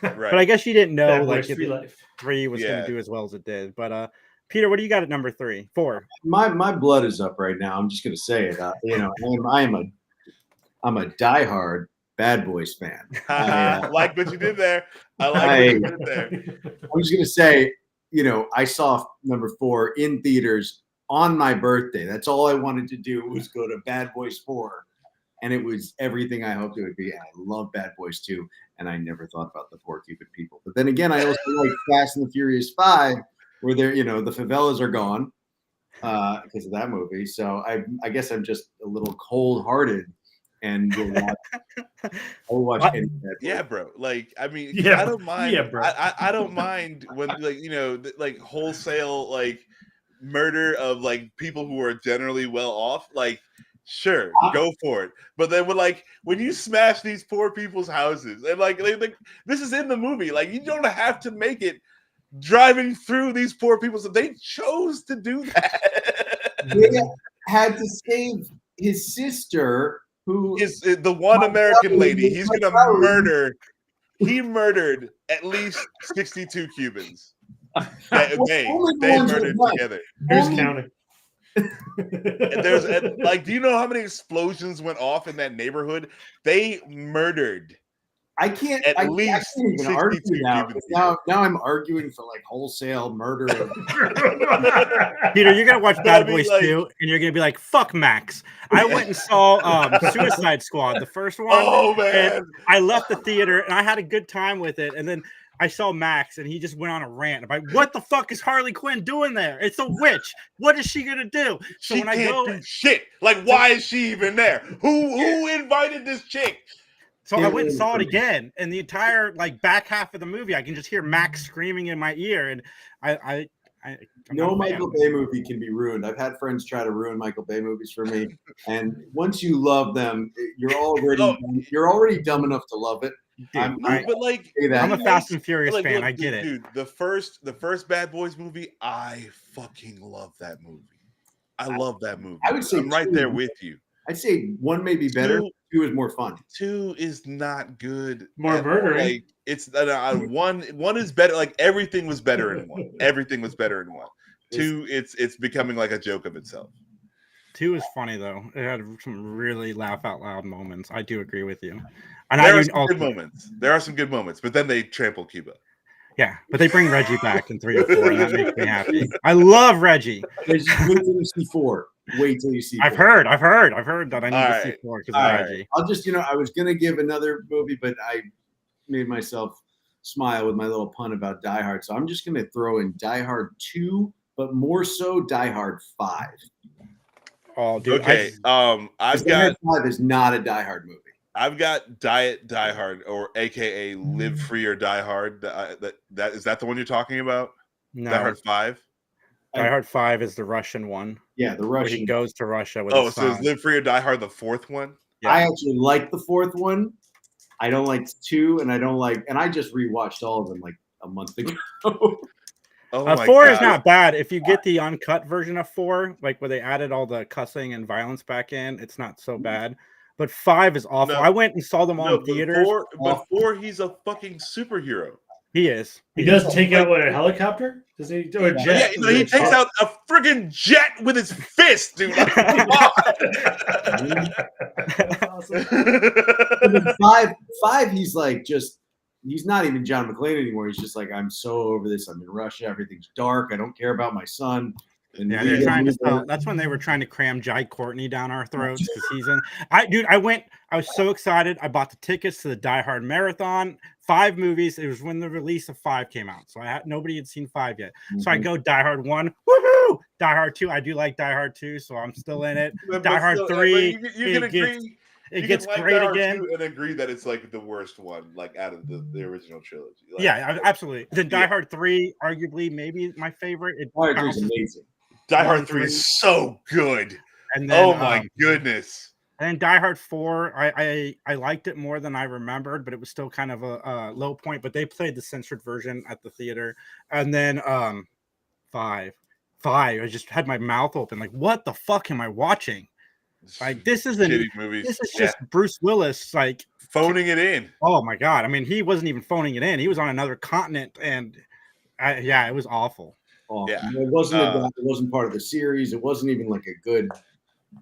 Right. But I guess you didn't know Bad like Boys 3 was going to do as well as it did. But Peter, what do you got at number 3? 4? My blood is up right now. I'm just gonna say it. I'm a diehard Bad Boys fan. Like what you did there. I like what you did there. I'm just gonna say, I saw number 4 in theaters on my birthday. That's all I wanted to do was go to Bad Boys 4, and it was everything I hoped it would be. And I love Bad Boys 2, and I never thought about the poor Cuban people. But then again, I also like Fast and the Furious 5, where they're the favelas are gone because of that movie. So I guess I'm just a little cold-hearted. And we'll watch any Bad Boys. Yeah, bro. Like, I mean, Yeah, I don't mind. yeah, bro. I don't mind when like wholesale like murder of like people who are generally well off. Like, sure, go for it. But then when you smash these poor people's houses and like this is in the movie. Like, you don't have to make it driving through these poor people. So they chose to do that. They had to save his sister. Who is the one American lady? He's gonna murder. He murdered at least 62 Cubans. They murdered together. Who's counting? Do you know how many explosions went off in that neighborhood? They murdered. I can't even argue now. Now I'm arguing for like wholesale murder. Peter, you're gonna watch Bad Boys 2, and you're gonna be like, "Fuck Max." I went and saw Suicide Squad, the first one. Oh man! And I left the theater, and I had a good time with it. And then I saw Max, and he just went on a rant about what the fuck is Harley Quinn doing there? It's a witch. What is she gonna do? So she can't do shit. Like, why is she even there? Who invited this chick? So I went and saw it again, and the entire like back half of the movie, I can just hear Max screaming in my ear, and I'm no not a fan. Michael Bay movie can be ruined. I've had friends try to ruin Michael Bay movies for me, and once you love them, you're already dumb enough to love it. Dude, but like, I'm a Fast and Furious fan. Look, I get it, dude. The first Bad Boys movie, I fucking love that movie. I love that movie. I would say I'm right there with you. I'd say 1 may be better. 2 is more fun. 2 is not good. More murdering. Like it's one is better. Like everything was better in 1. Everything was better in 1. 2, it's becoming like a joke of itself. 2 is funny though. It had some really laugh out loud moments. I do agree with you. And there are some good moments, but then they trample Cuba. Yeah, but they bring Reggie back in 3 or 4, and that makes me happy. I love Reggie. Wait till you see 4. Wait till you see 4. I've heard that I need to see 4 because of Reggie. I'll just, I was gonna give another movie, but I made myself smile with my little pun about Die Hard, so I'm just gonna throw in Die Hard 2, but more so Die Hard 5. Oh, dude. Okay. I've got 5 is not a Die Hard movie. I've got Diet Die Hard, or AKA Live Free or Die Hard. That is that the one you're talking about? No, Die Hard 5. Die Hard 5 is the Russian one. Yeah, the Where Russian. he goes to Russia with. Oh, so is Live Free or Die Hard the 4th one? Yeah. I actually like the 4th one. I don't like 2, and I just rewatched all of them like a month ago. Oh my 4 God. is not bad if you get the uncut version of 4, like where they added all the cussing and violence back in. It's not so bad. But 5 is awful. No. I went and saw them all in theaters. But 4, he's a fucking superhero. He is. He does take out a helicopter? Does he? Or a jet? Yeah, he takes out a friggin' jet with his fist, dude. Come on. 5, he's like he's not even John McClane anymore. He's just like, I'm so over this. I'm in Russia. Everything's dark. I don't care about my son. And yeah, they're trying to sell. That's when they were trying to cram Jai Courtney down our throats because he's in. I was so excited. I bought the tickets to the Die Hard marathon. 5 movies. It was when the release of 5 came out, so nobody had seen 5 yet. Mm-hmm. So I go Die Hard 1, woohoo! Die Hard 2. I do like Die Hard 2, so I'm still in it. Die Hard 3. It gets great again. And agree that it's like the worst one, like out of the original trilogy. Like, yeah, absolutely. Then Die Hard 3, arguably, maybe my favorite. Die Hard 3 is amazing. Die Hard 3 is so good. And then, oh my goodness. And then Die Hard 4, I liked it more than I remembered, but it was still kind of a low point. But they played the censored version at the theater. And then 5, I just had my mouth open, like, what the fuck am I watching? Like, this isn't. This is just Bruce Willis, like phoning it in. Oh my god! I mean, he wasn't even phoning it in. He was on another continent, and it was awful. Yeah, it wasn't. It wasn't part of the series. It wasn't even like a good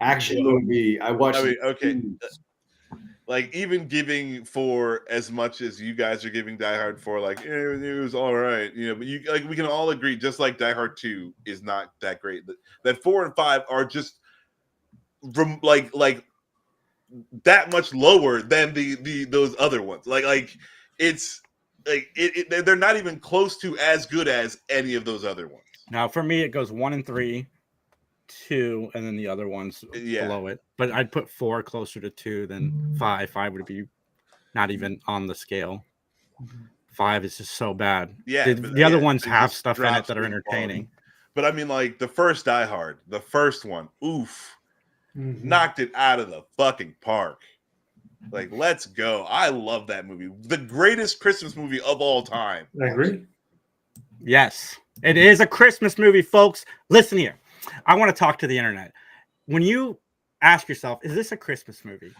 action movie. I watched. Okay, like even giving for as much as you guys are giving Die Hard for, like it was all right, but we can all agree, just like Die Hard 2 is not that great. That 4 and 5 are just from like that much lower than those other ones. Like it's like they're not even close to as good as any of those other ones. Now for me, it goes 1 and 3, 2, and then the other ones below it. But I'd put 4 closer to 2 than 5. 5 would be not even on the scale. 5 is just so bad. Yeah, the other ones have stuff in it that are entertaining. But I mean, like the first Die Hard, the first one, oof. Knocked it out of the fucking park. Like, let's go. I love that movie. The greatest Christmas movie of all time. I agree. Yes, it is a Christmas movie, folks. Listen here. I want to talk to the internet. When you ask yourself, is this a Christmas movie?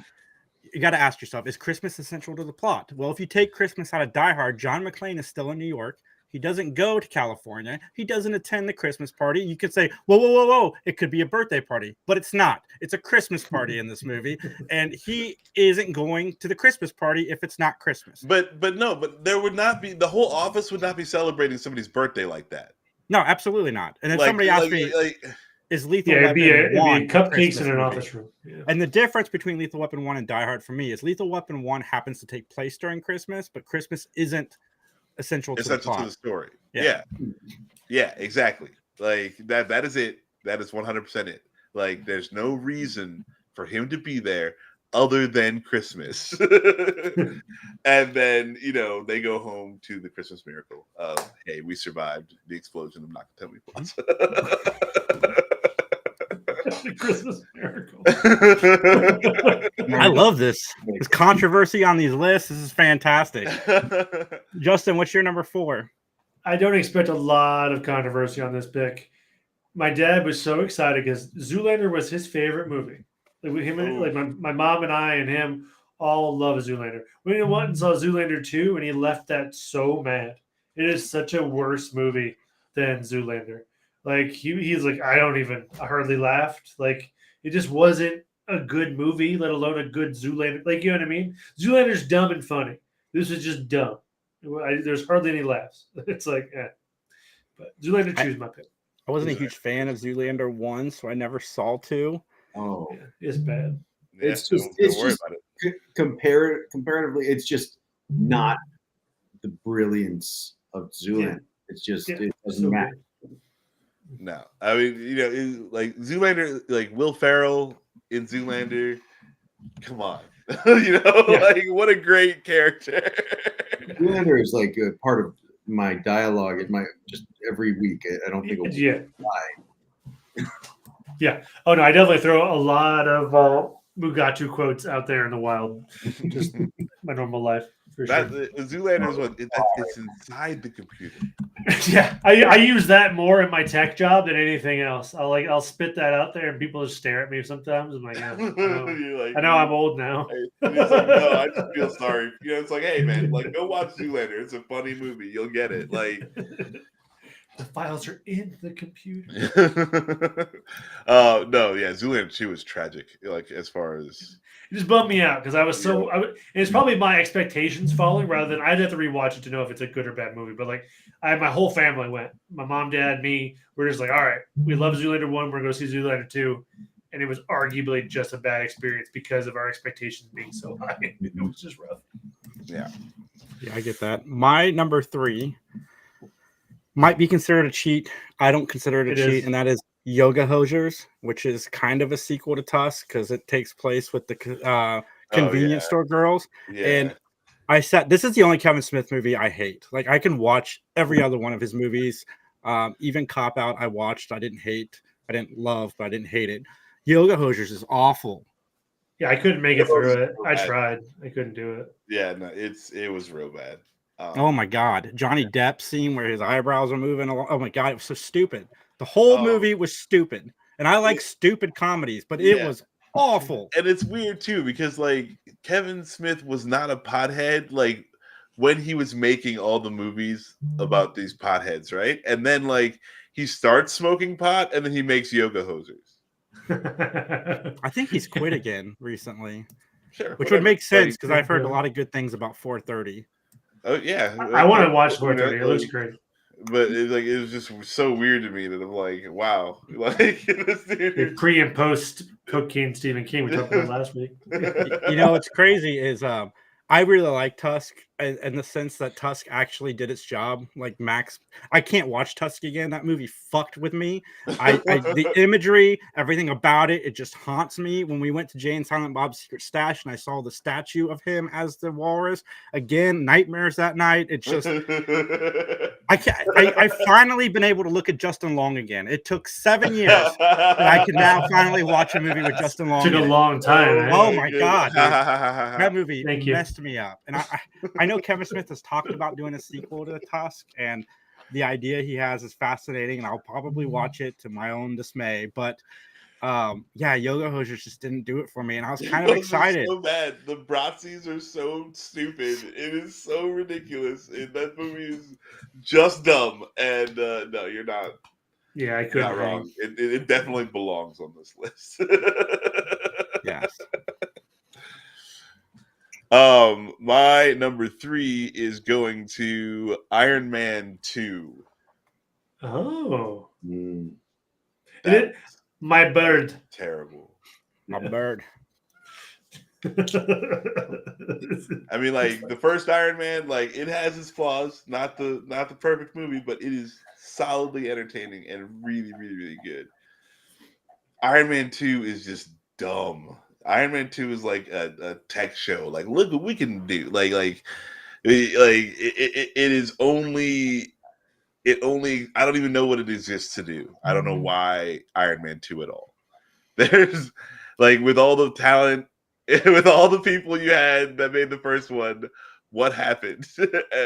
You got to ask yourself, is Christmas essential to the plot? Well, if you take Christmas out of Die Hard, John McClane is still in New York. He doesn't go to California. He doesn't attend the Christmas party. You could say, whoa. It could be a birthday party, but it's not. It's a Christmas party in this movie. And he isn't going to the Christmas party if it's not Christmas. But there would not be, the whole office would not be celebrating somebody's birthday like that. No, absolutely not. And then somebody asked me, is Lethal Weapon it'd be 1 cupcakes in an office room. Yeah. And the difference between Lethal Weapon 1 and Die Hard for me is Lethal Weapon 1 happens to take place during Christmas, but Christmas isn't essential to the story. Yeah, exactly. Like that is it. That is 100% it. Like there's no reason for him to be there other than Christmas. And then, they go home to the Christmas miracle of, hey, we survived the explosion. I'm not going to tell me what. The Christmas miracle. I love this. This controversy on these lists. This is fantastic. Justin, what's your number 4? I don't expect a lot of controversy on this pick. My dad was so excited because Zoolander was his favorite movie. Like him, like my mom and I and him all love Zoolander. We went and saw Zoolander 2, and he left that so mad. It is such a worse movie than Zoolander. Like he's like, I hardly laughed. Like it just wasn't a good movie, let alone a good Zoolander. Like, you know what I mean? Zoolander's dumb and funny. This is just dumb. There's hardly any laughs. It's like, But Zoolander 2 is my pick. I wasn't a huge fan of Zoolander 1, so I never saw 2. Oh, yeah, it's bad. Yeah, it's just comparatively, it's just not the brilliance of Zoolander. Yeah. It's just Yeah, it doesn't matter. No, I mean, like Zoolander, like Will Ferrell in Zoolander. Come on, like what a great character. Zoolander is like a part of my dialogue. It might just every week. I don't think. Yeah. Oh no, I definitely throw a lot of Mugatu quotes out there in the wild. Just my normal life. For sure. Zoolander is it's inside the computer. Yeah, I use that more in my tech job than anything else. I'll spit that out there, and people just stare at me sometimes. I'm like, I know I'm old now. And it's like, no, I just feel sorry. It's like, hey man, like go watch Zoolander. It's a funny movie. You'll get it. Like the files are in the computer. No, yeah, Zoolander 2 is tragic. Like as far as it just bummed me out because I was so. And it's probably my expectations falling rather than I'd have to rewatch it to know if it's a good or bad movie. But like, my whole family went. My mom, dad, me. We're just like, all right, we love Zoolander 1. We're going to see Zoolander 2, and it was arguably just a bad experience because of our expectations being so high. It was just rough. Yeah, I get that. My number 3 might be considered a cheat. I don't consider it a cheat, and that is Yoga Hosers, which is kind of a sequel to Tusk because it takes place with the convenience store girls. Yeah. And this is the only Kevin Smith movie I hate. Like I can watch every other one of his movies. Even Cop Out I watched. I didn't hate. I didn't love, but I didn't hate it. Yoga Hosers is awful. Yeah, I couldn't make it through it. I tried. I couldn't do it. Yeah, no, it was real bad. Oh my God. Johnny Depp scene where his eyebrows are moving along. Oh my God, it was so stupid. The whole movie was stupid. And I like stupid comedies, but it was awful. And it's weird too, because like Kevin Smith was not a pothead, like when he was making all the movies about these potheads, right? And then like he starts smoking pot and then he makes Yoga Hosers. I think he's quit again recently. Sure. Which would make sense because I've heard a lot of good things about 430. Oh yeah. I want to watch 430. It looks great. But it was just so weird to me that I'm like, wow, like this dude. Pre and post cocaine Stephen King we talked about last week. What's crazy is I really like Tusk in the sense that Tusk actually did its job. Like Max, I can't watch Tusk again. That movie fucked with me. The imagery, everything about it, it just haunts me. When we went to Jay and Silent Bob's Secret Stash and I saw the statue of him as the walrus, again, nightmares that night. It's just, I finally been able to look at Justin Long again. It took 7 years, and I can now finally watch a movie with Justin Long. Took a long time. Right? Oh my God, dude. That movie messed me up. And I know Kevin Smith has talked about doing a sequel to Tusk, and the idea he has is fascinating, and I'll probably watch it to my own dismay. But Yoga Hosers just didn't do it for me, and I was kind of excited. So bad. The Bratzies are so stupid. It is so ridiculous. And that movie is just dumb. And no, you're not. Yeah, I couldn't. Not wrong. It definitely belongs on this list. Yes. My number 3 is going to Iron Man 2. Oh. My bird. Terrible. My bird. I mean, like the first Iron Man, like it has its flaws. Not the perfect movie, but it is solidly entertaining and really, really, really good. Iron Man 2 is just dumb. Iron Man 2 is like a tech show. Like, look what we can do. It is only. It only. I don't even know what it exists to do. I don't know why Iron Man 2 at all. There's like with all the talent, with all the people you had that made the first one. What happened?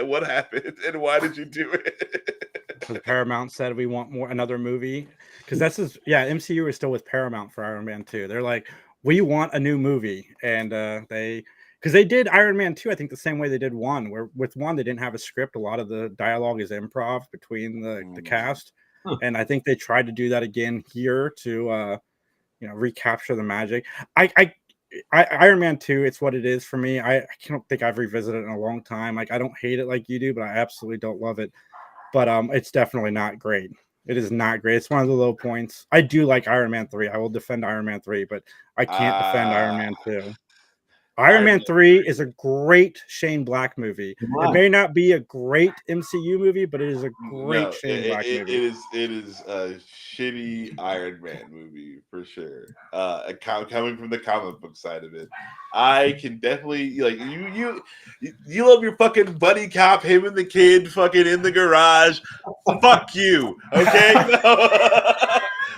What happened? And why did you do it? Because Paramount said we want another movie. Because MCU is still with Paramount for Iron Man 2. They're like, we want a new movie, and because they did Iron Man 2, I think the same way they did 1, where with 1 they didn't have a script. A lot of the dialogue is improv between the cast, and I think they tried to do that again here to recapture the magic. Iron Man 2, it's what it is for me. I don't think I've revisited it in a long time. Like, I don't hate it like you do, but I absolutely don't love it. But it's definitely not great. It is not great. It's one of the low points. I do like Iron Man 3. I will defend Iron Man 3, but I can't defend Iron Man 2. Iron Man 3 is a great Shane Black movie. It may not be a great MCU movie, but it is a great Shane Black movie. It is a shitty Iron Man movie for sure. Coming from the comic book side of it, I can definitely like you love your fucking buddy cop, him and the kid fucking in the garage. Fuck you, okay?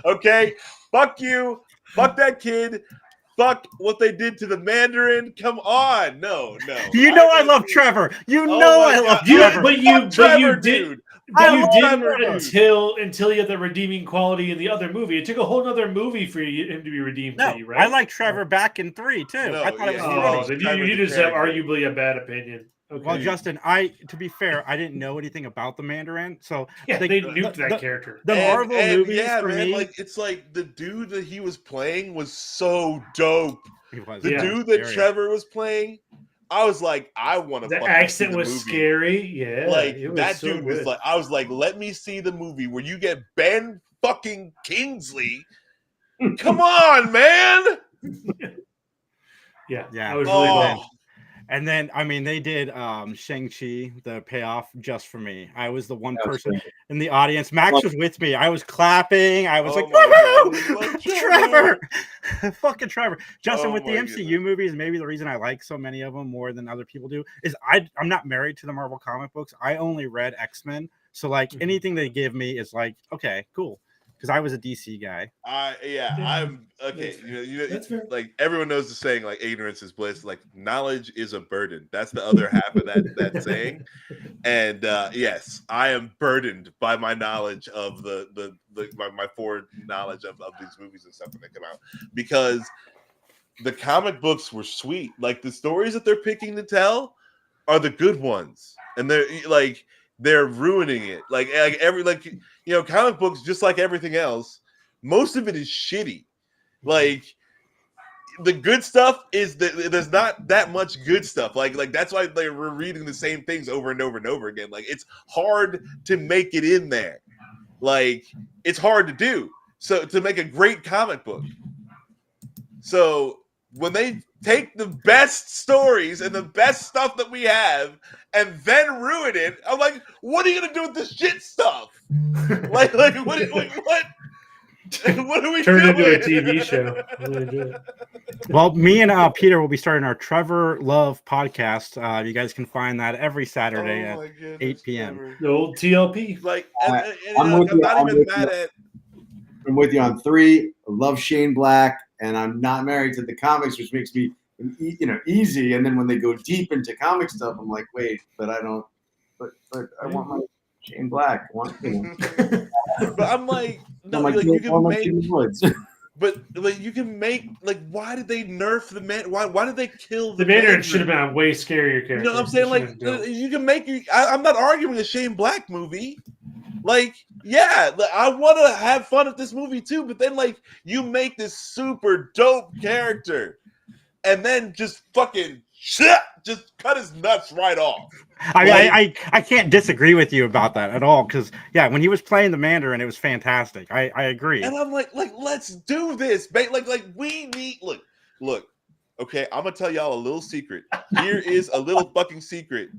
Okay, fuck you, fuck that kid. Fuck what they did to the Mandarin. Come on. No. You know I love Trevor. You know I love Trevor. But you did until you had the redeeming quality in the other movie. It took a whole other movie for him to be redeemed for you, right? I like Trevor back in 3 too. I thought it was funny. You just have arguably a bad opinion. Okay. Well, Justin, to be fair, I didn't know anything about the Mandarin, so they nuked that character. The Marvel movies, for me, like it's like the dude that he was playing was so dope. He was. The dude that Trevor was playing, I was like, I want to. The accent was scary. Yeah, like that dude was like, I was like, let me see the movie where you get Ben fucking Kingsley. Come on, man. Yeah. I was really glad. And then, I mean, they did Shang-Chi, the payoff, just for me. I was the one person in the audience. Max was with me. I was clapping. I was like, woohoo! Trevor! Fucking Trevor. Justin, with the MCU movies, maybe the reason I like so many of them more than other people do is I'm not married to the Marvel comic books. I only read X-Men. So, like, anything they give me is like, okay, cool. Because I was a DC guy. I'm okay. That's fair. Like everyone knows the saying, like ignorance is bliss. Like knowledge is a burden. That's the other half of that saying. And yes, I am burdened by my knowledge of my forward knowledge of these movies and stuff when they come out, because the comic books were sweet. Like the stories that they're picking to tell are the good ones, and they're ruining it. Comic books, just like everything else, most of it is shitty. Like the good stuff is that there's not that much good stuff. Like that's why we're reading the same things over and over and over again. Like it's hard to make it in there. Like it's hard to do. So to make a great comic book. So when they take the best stories and the best stuff that we have and then ruin it, I'm like, what are you gonna do with the shit stuff? What are we Turn doing? into a TV show. Well, me and Peter will be starting our Trevor Love podcast. You guys can find that every Saturday at 8 p.m. Trevor. The old TLP. I'm with you on 3. I love Shane Black, and I'm not married to the comics, which makes me, easy. And then when they go deep into comic stuff, I'm like, wait, but I don't. But I want my Shane Black. But I'm like, no, you can make. But you can make why did they nerf the man? Why did they kill the Mandarin? Should have been a way scarier character. You know what I'm saying? You can make. I'm not arguing a Shane Black movie. I want to have fun at this movie too. But then you make this super dope character, and then just fucking just cut his nuts right off. I can't disagree with you about that at all, because when he was playing the Mandarin, it was fantastic. I agree. And I'm like let's do this, babe. We need look. Okay, I'm gonna tell y'all a little secret. Here is a little fucking secret.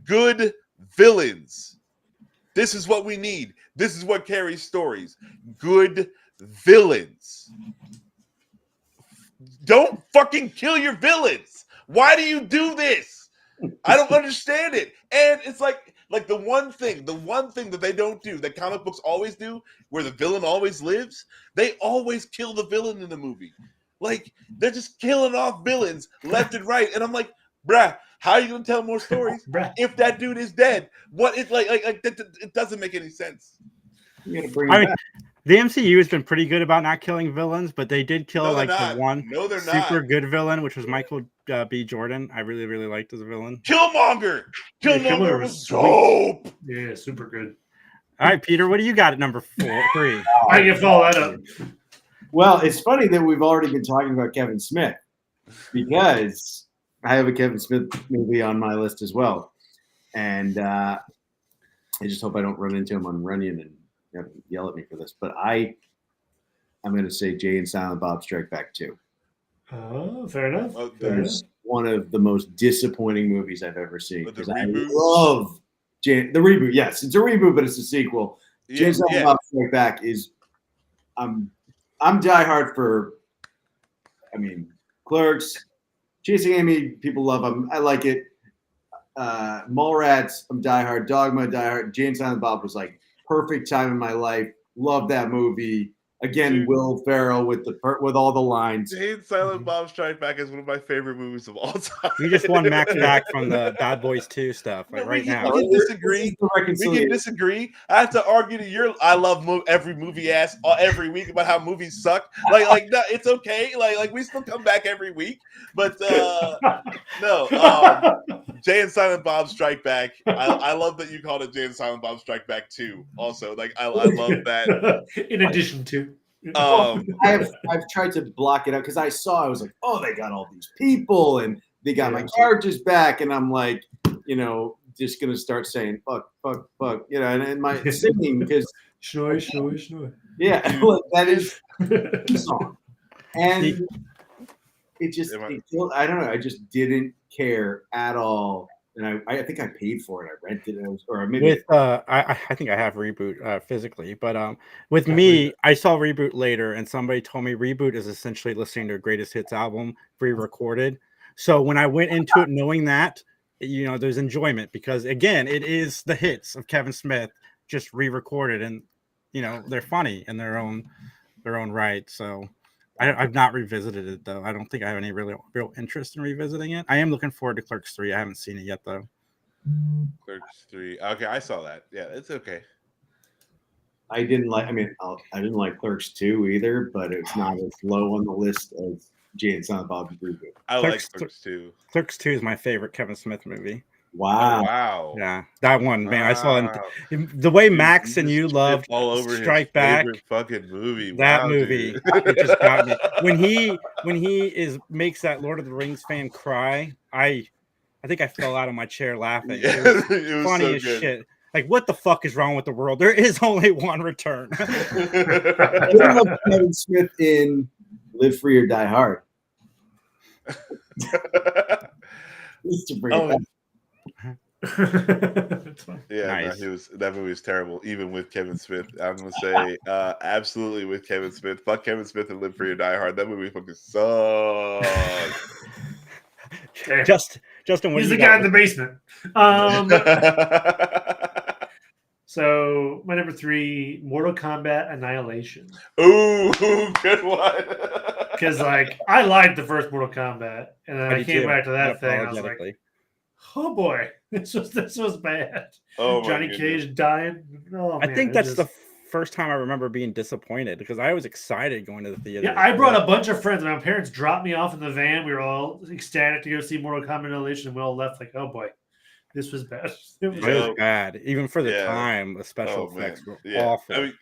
Good villains. This is what we need. This is what carries stories. Good villains. don't fucking kill your villains. Why do you do this? I don't understand it. And it's like the one thing that they don't do, that comic books always do, where the villain always lives, they always kill the villain in the movie. Like, they're just killing off villains left and right. And I'm like, bruh, how are you gonna tell more stories if that dude is dead? What is like that, it doesn't make any sense. You gotta bring it back. The MCU has been pretty good about not killing villains, but they did kill No, they're like not. the one No, they're super not. good villain, which was Michael B. Jordan. I really, really liked as a villain. Killmonger. Killmonger was sweet. dope. Yeah, super good. All right, Peter, what do you got at number 3? I can follow that up. Well, it's funny that we've already been talking about Kevin Smith because I have a Kevin Smith movie on my list as well. And I just hope I don't run into him on Runyon and yell at me for this. But I'm going to say Jay and Silent Bob Strike Back 2. Oh, fair enough. Oh, It's one of the most disappointing movies I've ever seen. But the Because I reboot? love the reboot. Yes, it's a reboot, but it's a sequel. Jay and Silent Bob Strike Back is I'm diehard for, Clerks, Chasing Amy, people love them. I like it. Mallrats, I'm diehard. Dogma, diehard. Jay and Silent Bob was like perfect time in my life. Love that movie. Again, Dude. Will Ferrell with all the lines. Jay and Silent Bob Strike Back is one of my favorite movies of all time. We just won Max back from the Bad Boys 2 stuff right now. We can disagree. We can disagree. I have to argue that I love every movie every week about how movies suck. Like no, it's okay. Like we still come back every week. But no. Jay and Silent Bob Strike Back. I love that you called it Jay and Silent Bob Strike Back 2. Also, like I love that. In addition to. I've tried to block it out because I was like, oh, they got all these people and they got my characters back, and I'm like, just gonna start saying fuck, and my singing because Sure. yeah, that is the song, and it just I don't know, I just didn't care at all. And I think I paid for it. I rented it, or maybe I think I have Reboot physically, but with me, I saw Reboot later, and somebody told me Reboot is essentially listening to a greatest hits album pre-recorded. So when I went into it knowing that, there's enjoyment because again, it is the hits of Kevin Smith just re-recorded, and they're funny in their own right. So I've not revisited it though. I don't think I have any real interest in revisiting it. I am looking forward to Clerks 3. I haven't seen it yet though. Clerks 3. Okay, I saw that. Yeah, it's okay. I didn't like Clerks 2 either, but it's not as low on the list as Jay and Silent Bob Reboot. I like Clerks 2. Clerks 2 is my favorite Kevin Smith movie. Wow. Oh, wow. Yeah, that one, man. I saw the way Max and you loved all over Strike his Back. Fucking movie. That movie, it just got me. When he makes that Lord of the Rings fan cry, I think I fell out of my chair laughing. Yeah, it was funny so as good. Shit. Like, what the fuck is wrong with the world? There is only one return. I love Kevin Smith in Live Free or Die Hard. Just to bring it back. Yeah, nice. That movie was terrible, even with Kevin Smith. I'm gonna say absolutely with Kevin Smith. Fuck Kevin Smith and Live Free or Die Hard. That movie fucking sucks. Justin, he's the guy in the basement. So my number 3, Mortal Kombat Annihilation. Ooh, good one. Because I liked the first Mortal Kombat, and then I came back to that thing. I was like, oh boy, this was bad. Oh, Johnny Cage dying. Oh, I think that's the first time I remember being disappointed because I was excited going to the theater. Yeah, I brought a bunch of friends. My parents dropped me off in the van. We were all ecstatic to go see Mortal Kombat Annihilation, and we all left like, oh boy, this was bad. It was bad, even for the time. The special effects were awful. I mean,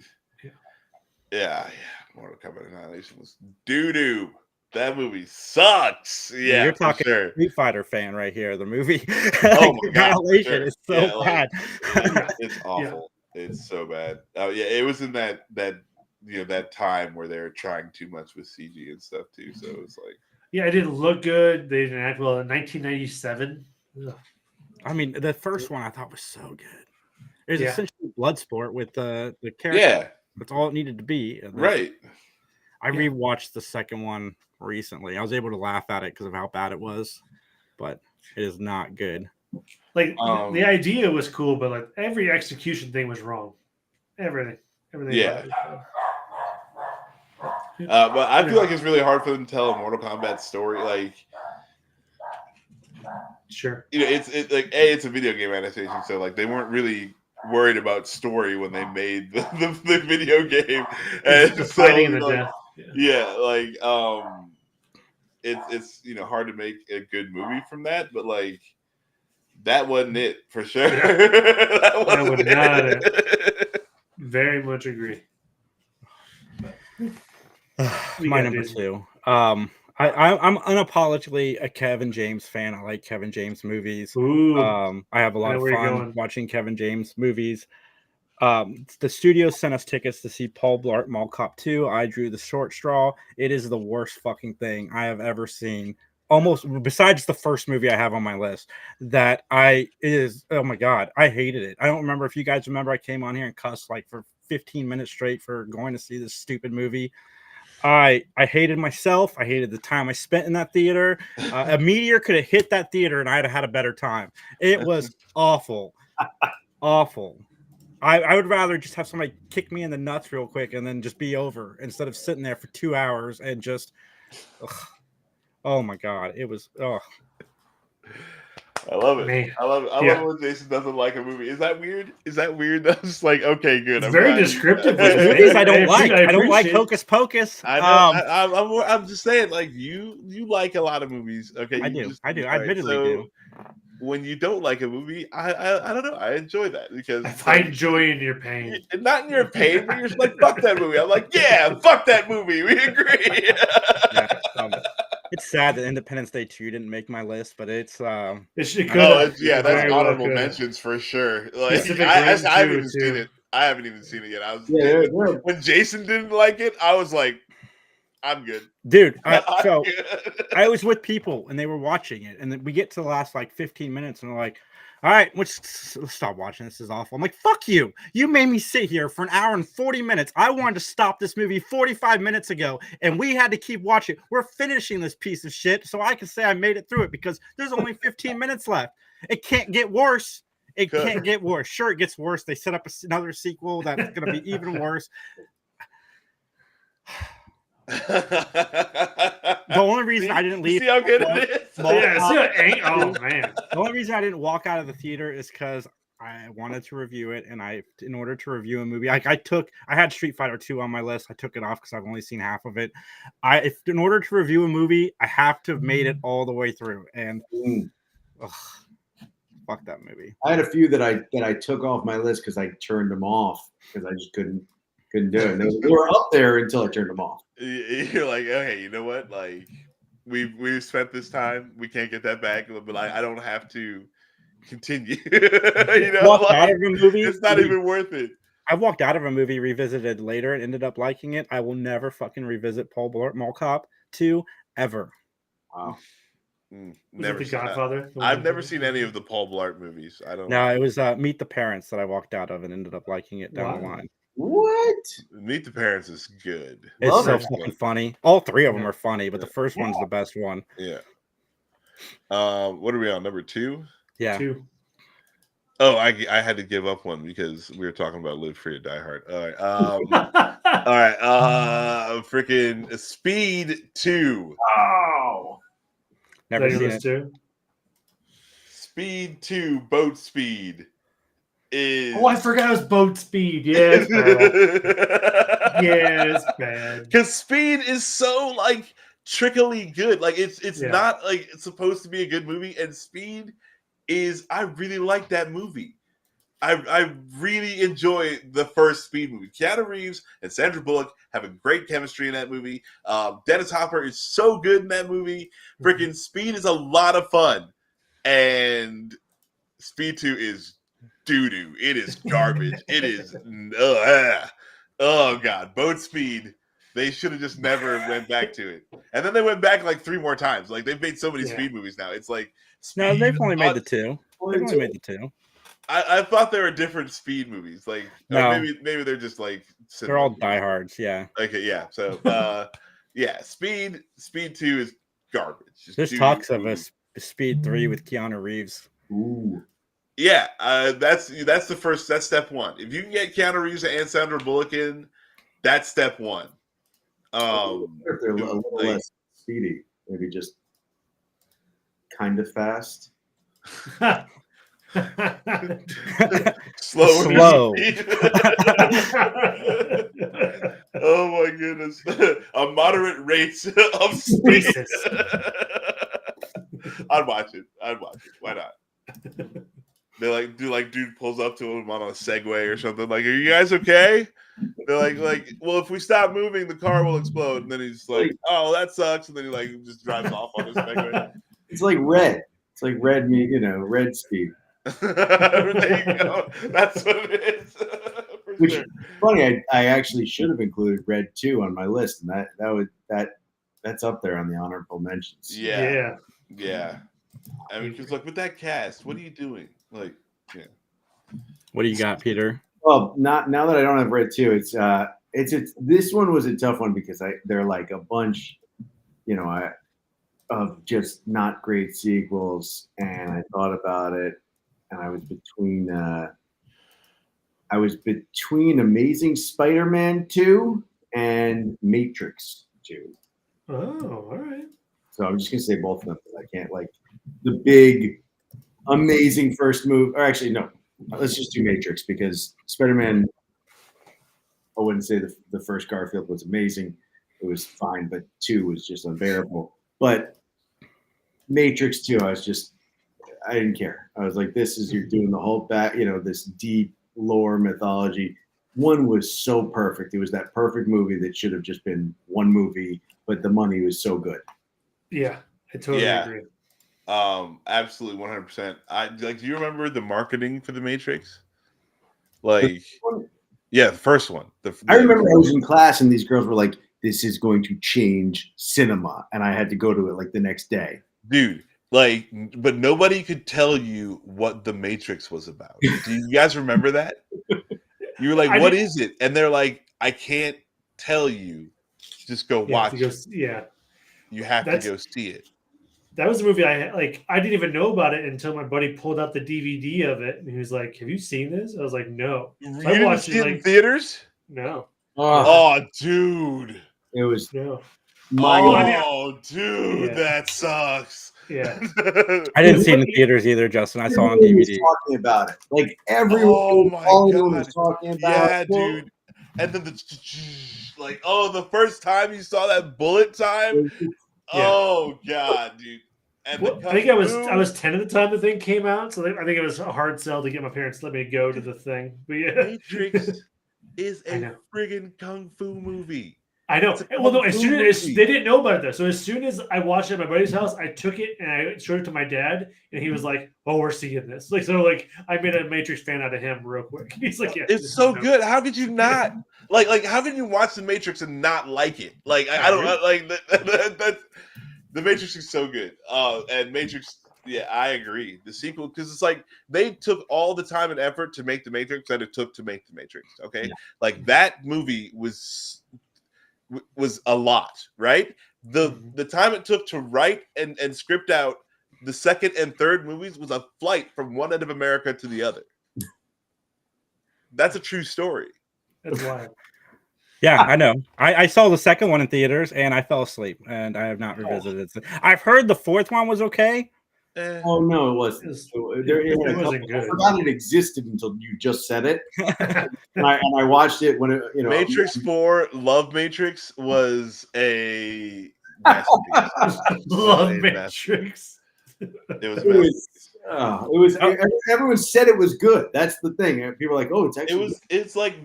yeah, Mortal Kombat Annihilation was doo-doo. That movie sucks. Yeah, you're talking Street Fighter fan right here. The movie, oh my god, Annihilation is so bad. It's awful. Yeah. It's so bad. Oh yeah, it was in that that time where they were trying too much with CG and stuff too. So it's like, yeah, it didn't look good. They didn't act well in 1997. Ugh. I mean, the first one I thought was so good. It was essentially blood sport with the character. Yeah, that's all it needed to be. Right. I rewatched the second one recently. I was able to laugh at it because of how bad it was, but it is not good. Like the idea was cool, but like every execution thing was wrong. Everything Yeah. about it was But I feel like it's really hard for them to tell a Mortal Kombat story. Like, sure. it's like it's a video game adaptation, so like they weren't really worried about story when they made the video game. And The so, fighting and the like, death. yeah, like it's hard to make a good movie from that, but like that wasn't it for sure. Yeah. that was not it. Very much agree. My number two. I'm unapologetically a Kevin James fan. I like Kevin James movies. Ooh. I have a lot of fun watching Kevin James movies. The studio sent us tickets to see Paul Blart Mall Cop 2. I drew the short straw. It is the worst fucking thing I have ever seen. Almost besides the first movie I have on my list, oh my god, I hated it. I don't remember if you guys remember. I came on here and cussed like for 15 minutes straight for going to see this stupid movie. I hated myself. I hated the time I spent in that theater. A meteor could have hit that theater and I'd have had a better time. It was awful. Awful. I would rather just have somebody kick me in the nuts real quick and then just be over instead of sitting there for 2 hours and just oh my god, it was I love it. Man. I love when Jason doesn't like a movie. Is that weird? That's just like, okay, good. It's very descriptive. Movies I don't like. I don't like Hocus Pocus. I know. I'm just saying, like you like a lot of movies. Okay, I do. I admittedly do. When you don't like a movie, I don't know. I enjoy that because I find joy in your pain. Not in your pain, but you're just like, fuck that movie. I'm like, yeah, fuck that movie. We agree. Yeah, it's sad that Independence Day 2 didn't make my list, but it's that's honorable mentions for sure. Like I haven't even seen it. I haven't even seen it yet. When Jason didn't like it, I was like, I'm good, dude. I was with people and they were watching it, and then we get to the last like 15 minutes, and they're like, "All right, let's stop watching. This is awful." I'm like, "Fuck you! You made me sit here for an hour and 40 minutes. I wanted to stop this movie 45 minutes ago, and we had to keep watching. We're finishing this piece of shit, so I can say I made it through it because there's only 15 minutes left. It can't get worse." It can't get worse. Sure, it gets worse. They set up another sequel that's going to be even worse. The only reason I didn't leave. See how good it is? Oh man! The only reason I didn't walk out of the theater is because I wanted to review it, and in order to review a movie, I had Street Fighter 2 on my list. I took it off because I've only seen half of it. In order to review a movie, I have to have made it all the way through, and fuck that movie. I had a few that I took off my list because I turned them off because I just couldn't do it. They were up there until I turned them off. You're like, okay, you know what? Like, we've spent this time. We can't get that back, but I don't have to continue. Out of a movie, it's not even worth it. I walked out of a movie, revisited later, and ended up liking it. I will never fucking revisit Paul Blart Mall Cop 2 ever. Wow. Never The Godfather. I've never seen any of the Paul Blart movies. I don't. No, it was Meet the Parents that I walked out of and ended up liking it down the line. What? Meet the Parents is good. It's so fucking funny. All three of them are funny, but the first one's the best one. Yeah. What are we on? Number 2? Yeah. 2. Oh, I had to give up one because we were talking about Live Free or Die Hard. All right. Freaking Speed 2. Oh. Never seen it. Too? Speed 2, Boat Speed. Oh, I forgot it was Boat Speed. Yes, yes, man. Because Speed is so like trickily good. Like it's not like it's supposed to be a good movie, and Speed is. I really like that movie. I really enjoy the first Speed movie. Keanu Reeves and Sandra Bullock have a great chemistry in that movie. Dennis Hopper is so good in that movie. Freaking Speed is a lot of fun, and Speed 2 is doo-doo. It is garbage. It is oh god. Boat Speed. They should have just never went back to it. And then they went back like 3 more times. Like they've made so many Speed movies now. It's like no, they've only made the 2. They've only made the 2. I thought there were different Speed movies. Like no. maybe they're just like they're all diehards, yeah. Okay, yeah. So Yeah, Speed 2 is garbage. Just There's dude, talks of a Speed 3 with Keanu Reeves. Ooh. Yeah, that's the first. That's step one. If you can get Keanu Reeves and Sandra Bullock in, that's step one. I wonder if they're a little less speedy, maybe just kind of fast. slow. Slow. Oh my goodness! A moderate rate of speed. Jesus. I'd watch it. Why not? They dude pulls up to him on a Segway or something. Like, are you guys okay? They're like, well, if we stop moving, the car will explode. And then he's like, oh, that sucks. And then he just drives off on his Segway. It's like Red. It's like Red, Red Speed. There you go. That's what it is. Which is funny. I actually should have included Red 2 on my list, and that's up there on the honorable mentions. Yeah. I mean, because with that cast, what are you doing? Like, yeah. What do you got, Peter? Well, now that I don't have Red 2, it's this one was a tough one because they're like a bunch, of just not great sequels, and I thought about it, and I was between Amazing Spider-Man 2 and Matrix 2. Oh, all right. So I'm just gonna say both of them. I can't like the big, amazing first move. Or actually, no. Let's just do Matrix because Spider-Man. I wouldn't say the first Garfield was amazing. It was fine, but 2 was just unbearable. But Matrix 2, I didn't care. I was like, this is you're doing the whole back, this deep lore mythology. 1 was so perfect. It was that perfect movie that should have just been one movie, but the money was so good. Yeah, I totally agree. Absolutely 100%. Do you remember the marketing for the Matrix? The first one. I remember I was in class and these girls were like, this is going to change cinema. And I had to go to it like the next day. Dude, but nobody could tell you what the Matrix was about. Do you guys remember that? You were like, what is it? And they're like, I can't tell you. Just go watch it. Yeah. You have to go see it. That was a movie I didn't even know about it until my buddy pulled out the DVD of it and he was like, have you seen this? I was like, no. So I watched it in theaters? No. Oh, dude. It was no. Dude, that sucks. Yeah. I didn't see it in the theaters either, Justin. I saw it on DVD. Talking about it. Like everyone was talking about it. Yeah, dude. And then the first time you saw that bullet time. Yeah. Oh god, dude! And I think I was 10 at the time the thing came out, so I think it was a hard sell to get my parents to let me go to the thing. But yeah, Matrix is a friggin' kung fu movie. I know. Well, no, as soon as they didn't know about it though, so as soon as I watched it at my buddy's house, I took it and I showed it to my dad, and he was like, "Oh, we're seeing this." I made a Matrix fan out of him real quick. He's like, "Yeah, it's so good. How could you not how can you watch the Matrix and not like it? I don't like that. The Matrix is so good. And Matrix, yeah, I agree. The sequel, because it's like they took all the time and effort to make the Matrix that it took to make the Matrix. Okay, that movie was a lot, right? The time it took to write and script out the second and third movies was a flight from one end of America to the other. That's a true story. That's wild. Yeah, I know. I saw the second one in theaters and I fell asleep and I have not revisited it. I've heard the fourth one was okay. Oh no, it wasn't. It wasn't good. I forgot it existed until you just said it. and I watched it when it, Matrix 4, Love Matrix was a masterpiece. Love Matrix. It was everyone said it was good. That's the thing. People are like, oh, it's actually it's like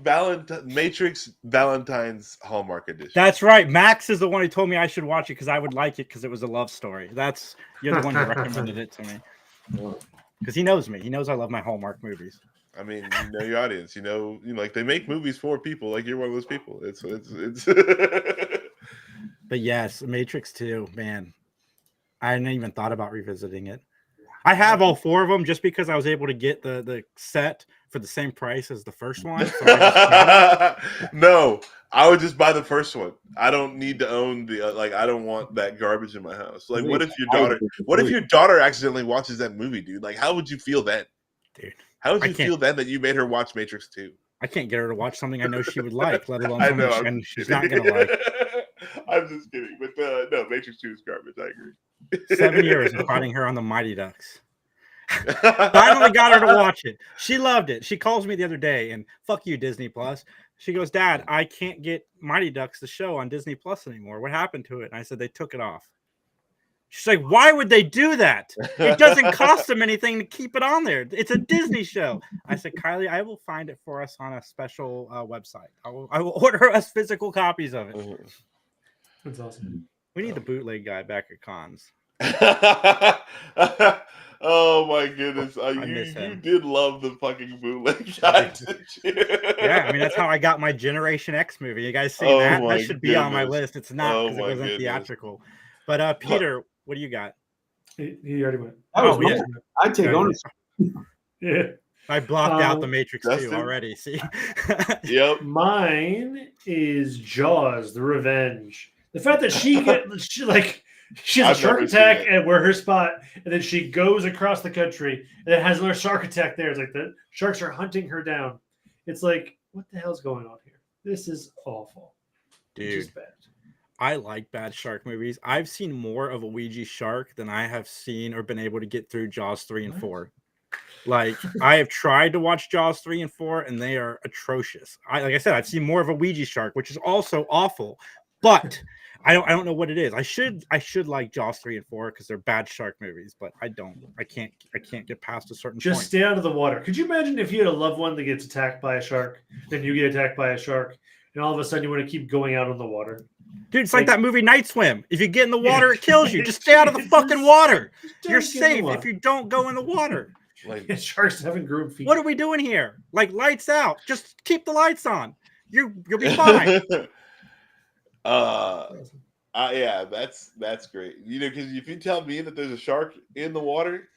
Matrix Valentine's Hallmark edition. That's right. Max is the one who told me I should watch it because I would like it because it was a love story. You're the one who recommended it to me. Because he knows me. He knows I love my Hallmark movies. I mean, you know your audience. You know, they make movies for people. Like you're one of those people. It's But yes, Matrix 2, man. I hadn't even thought about revisiting it. I have all 4 of them just because I was able to get the set for the same price as the first one. So I just got it. No, I would just buy the first one. I don't need to own the like. I don't want that garbage in my house. Like, what if your daughter? What if your daughter accidentally watches that movie, dude? Like, how would you feel then? Dude, how would you feel then that you made her watch Matrix 2? I can't get her to watch something I know she would like, let alone I something know, she's not gonna like. I'm just kidding, but no, Matrix 2 is garbage. I agree. 7 years of fighting her on the Mighty Ducks. Finally got her to watch it. She loved it. She calls me the other day and fuck you, Disney Plus. She goes, Dad, I can't get Mighty Ducks the show on Disney Plus anymore. What happened to it? And I said, they took it off. She's like, why would they do that? It doesn't cost them anything to keep it on there. It's a Disney show. I said, Kylie, I will find it for us on a special website. I will order us physical copies of it. That's awesome. We need the bootleg guy back at cons. Oh my goodness! You did love the fucking bootleg guy, didn't you? Yeah, I mean that's how I got my Generation X movie. You guys see that? That should be on my list. It's not because it wasn't theatrical. But Peter, what do you got? He already went. Yeah. I take ownership. Yeah. I blocked out the Matrix 2 already. See? Yep. Mine is Jaws: The Revenge. The fact that she has a shark attack and where her spot, and then she goes across the country and it has another shark attack there. It's like the sharks are hunting her down. It's like, what the hell's going on here? This is awful. Dude. It's just bad. I like bad shark movies. I've seen more of a Ouija shark than I have seen or been able to get through Jaws 3 and 4. Like, I have tried to watch Jaws 3 and 4, and they are atrocious. Like I said, I've seen more of a Ouija shark, which is also awful. But I don't know what it is. I should like Jaws 3 and 4 because they're bad shark movies, but I don't. I can't get past a certain point. Stay out of the water. Could you imagine if you had a loved one that gets attacked by a shark, then you get attacked by a shark, and all of a sudden you want to keep going out on the water? Dude, it's like that movie Night Swim. If you get in the water, it kills you. Just stay out of the fucking water. You're safe if you don't go in the water. Like sharks haven't grown feet. What are we doing here? Like, lights out. Just keep the lights on. You'll be fine. Yeah, that's great. You know, because if you tell me that there's a shark in the water,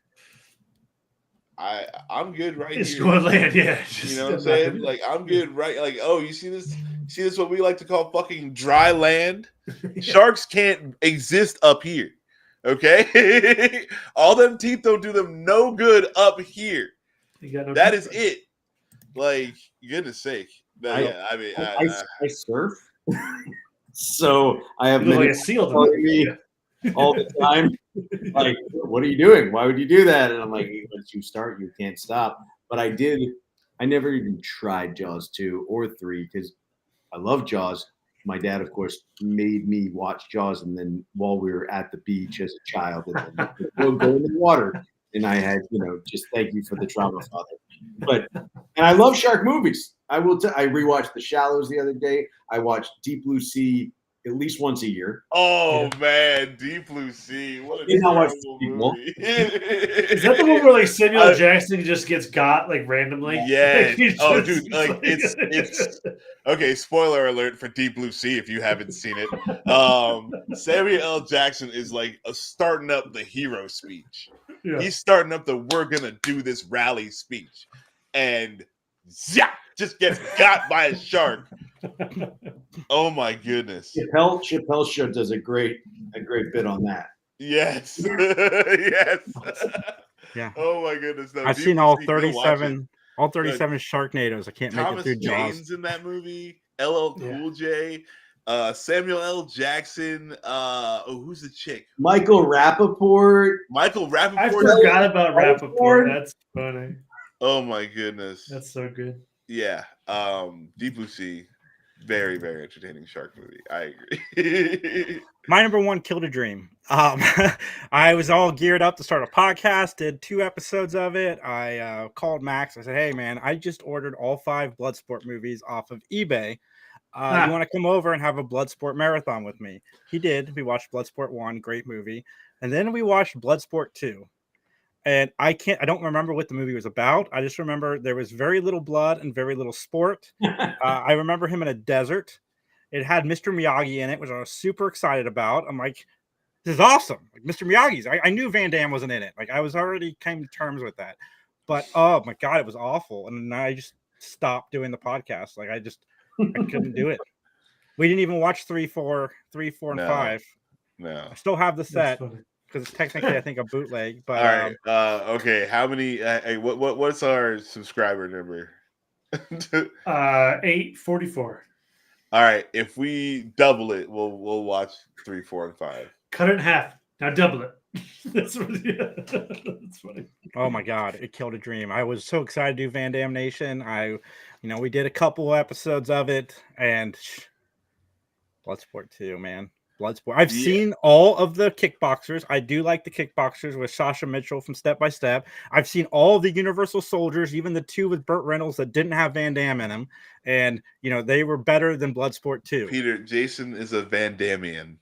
I'm good right it's here. Going land, yeah. You know what I'm saying? Like, I'm good right. Like, oh, you see this? See this? What we like to call fucking dry land. Yeah. Sharks can't exist up here. Okay, all them teeth don't do them no good up here. That is it. Like, goodness sake. I surf, so I have like a seal telling me all the time, like, what are you doing? Why would you do that? And I'm like, once you start, you can't stop. But I never even tried Jaws 2 or 3 because I love Jaws. My dad, of course, made me watch Jaws, and then while we were at the beach as a child, and then we'll go in the water, and I had, just thank you for the trauma, Father. And I love shark movies. I rewatched The Shallows the other day. I watched Deep Blue Sea at least once a year. Oh man, Deep Blue Sea! What a terrible movie! Is that the one where like Samuel Jackson just gets got like randomly? Yeah. Like, dude, like it's okay. Spoiler alert for Deep Blue Sea if you haven't seen it. Samuel L. Jackson is like starting up the hero speech. Yeah. He's starting up the "we're gonna do this" rally speech, and just gets got by a shark. Oh my goodness! Chappelle Show does a great bit on that. Yes, yes. Yeah. Oh my goodness! No, I've seen all 37 Sharknadoes. I can't make it through Jaws. James in that movie. LL Cool J. Samuel L. Jackson. Who's the chick? Michael Rappaport. I forgot about Rappaport. That's funny. Oh my goodness. That's so good. Yeah. Deep Blue Sea. Very, very entertaining shark movie. I agree. My number one, Killed a Dream. I was all geared up to start a podcast, did 2 episodes of it. I called Max. I said, hey, man, I just ordered all 5 Bloodsport movies off of eBay. You want to come over and have a Bloodsport marathon with me? He did. We watched Bloodsport 1, great movie. And then we watched Bloodsport 2. And I don't remember what the movie was about. I just remember there was very little blood and very little sport. I remember him in a desert. It had Mr. Miyagi in it, which I was super excited about. I'm like, this is awesome. Like Mr. Miyagi's. I knew Van Damme wasn't in it. Like I was already came to terms with that. but oh my god, it was awful. And I just stopped doing the podcast. Like I couldn't do it. We didn't even watch 3, 4, and No. 5. No. I still have the That's set funny. because it's technically, I think, a bootleg. But All right. Okay. How many? Hey, what's our subscriber number? 844. All right. If we double it, we'll watch 3, 4, and 5. Cut it in half. Now double it. That's funny. oh my god, it killed a dream. I was so excited to do Van Damme Nation. We did a couple episodes of it, and Bloodsport 2, man. Bloodsport. I've seen all of the kickboxers. I do like the kickboxers with Sasha Mitchell from Step by Step. I've seen all the Universal Soldiers, even the 2 with Burt Reynolds that didn't have Van Damme in them, and they were better than Bloodsport 2. Peter, Jason is a Van Dammian.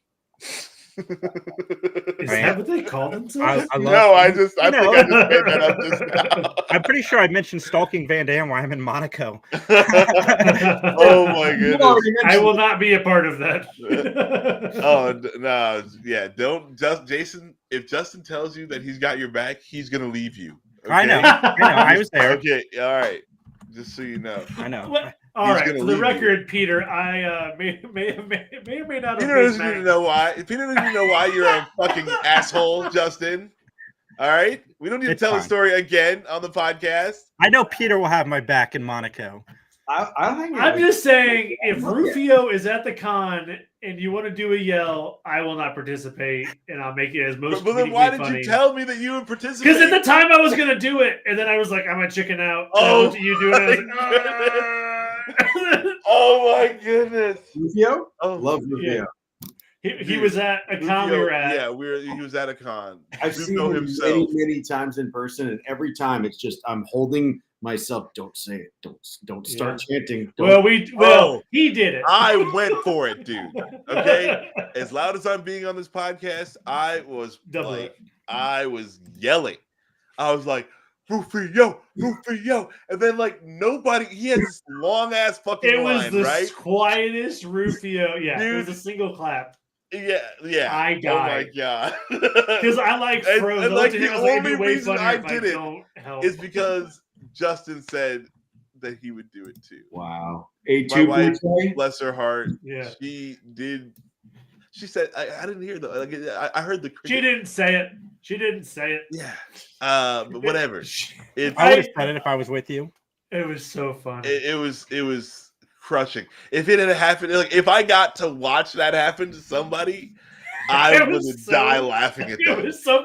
Is that what they call themselves? I think I just made that up just now. I'm pretty sure I mentioned stalking Van Damme while I'm in Monaco. Oh my goodness! I will not be a part of that. No, yeah, don't just Jason. If Justin tells you that he's got your back, he's gonna leave you. Okay? I know. I was there. Okay, all right. Just so you know. I know. All right. gonna For the leave record, Peter, I may or may not have. Peter doesn't even know why. Peter doesn't even know why you're a fucking asshole, Justin. All right, we don't need to tell the story again on the podcast. I know Peter will have my back in Monaco. I'm just saying, if Rufio is at the con and you want to do a yell, I will not participate, and I'll make it as most. But then why did funny. you tell me that you would participate? Because at the time I was gonna do it, and then I was like, I'm gonna chicken out. Oh, what you doing? I was like, oh my goodness, Rufio? Oh, Love Rufio. Yeah. He was at a con we were at. Yeah, he was at a con. I've seen him himself many times in person, and every time it's just I'm holding myself. Don't say it. Don't start chanting. Don't. He did it. I went for it, dude. Okay, as loud as I'm being on this podcast, I was I was yelling. I was like, Rufio, and then nobody. He had this long ass fucking line, It was the right? quietest Rufio. Yeah, Dude. it was a single clap. Yeah. I died. Oh my god. Because I froze. And the only reason I did it is because Justin said that he would do it too. Wow. My wife, bless her heart. Yeah. She did. She said, I didn't hear I heard the cricket. She didn't say it. Yeah. But whatever. I would have said it if I was with you. It was so fun. It was crushing. If it had happened, if I got to watch that happen to somebody, I would die laughing at them. It was so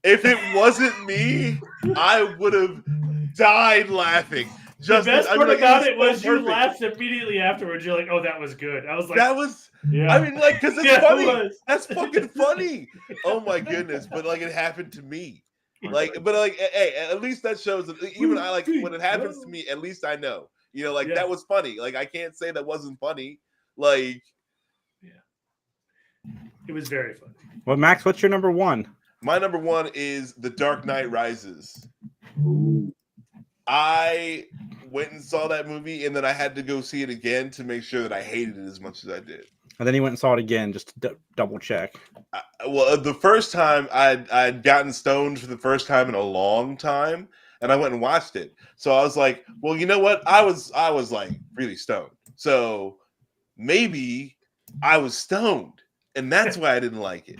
if it wasn't me, I would have died laughing. The best part about it was you laughed immediately afterwards. You're like, "Oh, that was good." I was like, "That was." Yeah. I mean, because it's funny. It That's fucking funny. Oh my goodness! But it happened to me. Hey, at least that shows that even when it happens to me, at least I know. That was funny. I can't say that wasn't funny. It was very funny. Well, Max, what's your number one? My number one is The Dark Knight Rises. I went and saw that movie, and then I had to go see it again to make sure that I hated it as much as I did. And then he went and saw it again just to double check. The first time I'd gotten stoned for the first time in a long time, and I went and watched it. So I was like, well, you know what? I was really stoned. So maybe I was stoned, and that's why I didn't like it.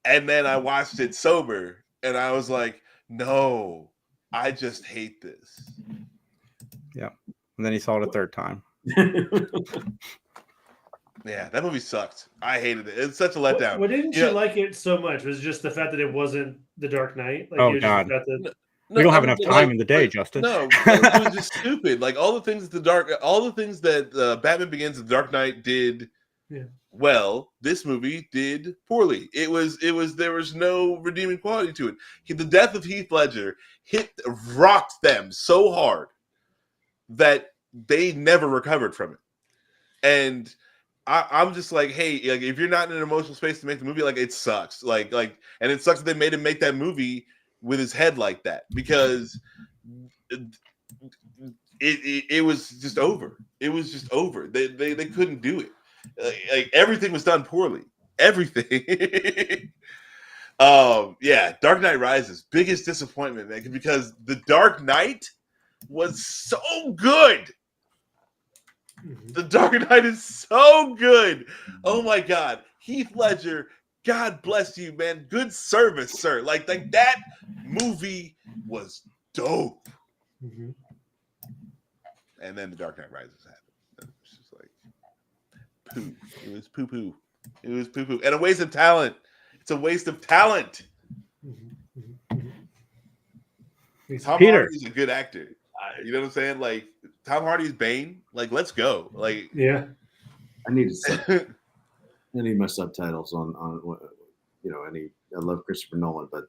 And then I watched it sober, and I was like, no, I just hate this. Yeah. And then he saw it a third time. Yeah, that movie sucked. I hated it. It's such a letdown. What didn't you like it so much? Was it just the fact that it wasn't The Dark Knight? Oh God, we don't have enough time in the day, Justin. No, it was just stupid. All the things that Batman Begins, The Dark Knight did well. This movie did poorly. There was no redeeming quality to it. The death of Heath Ledger rocked them so hard that they never recovered from it. And I'm just like, hey, if you're not in an emotional space to make the movie, it sucks. And it sucks that they made him make that movie with his head like that, because it was just over. It was just over. They couldn't do it. Everything was done poorly. Everything. Yeah, Dark Knight Rises, biggest disappointment, man, because The Dark Knight was so good. The Dark Knight is so good. Oh my God, Heath Ledger, God bless you, man. Good service, sir. Like that movie was dope. Mm-hmm. And then The Dark Knight Rises happened. It was just like poo. It was poo poo. It was poo poo, and a waste of talent. It's a waste of talent. Tom Peter. Hardy's a good actor. You know what I'm saying? Like Tom Hardy's Bane. Like, let's go. Like, yeah. I need my subtitles on I love Christopher Nolan, but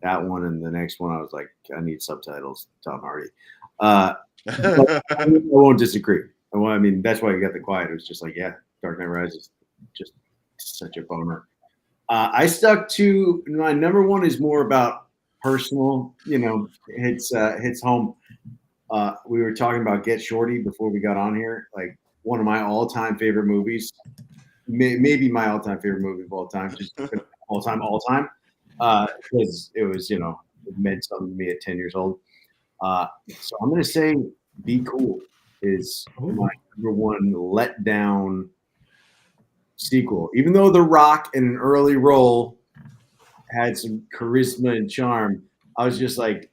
that one and the next one I was like, I need subtitles. Tom Hardy. I won't disagree. I mean, that's why you got the quiet. It was just like, yeah, Dark Knight Rises, just such a bummer. I stuck to my number one is more about personal. Hits home. We were talking about Get Shorty before we got on here. Like one of my all-time favorite movies, maybe my all-time favorite movie of all time, just all time. Because it was, it meant something to me at 10 years old. So I'm gonna say Be Cool is my number one letdown sequel. Even though The Rock in an early role had some charisma and charm, I was just like,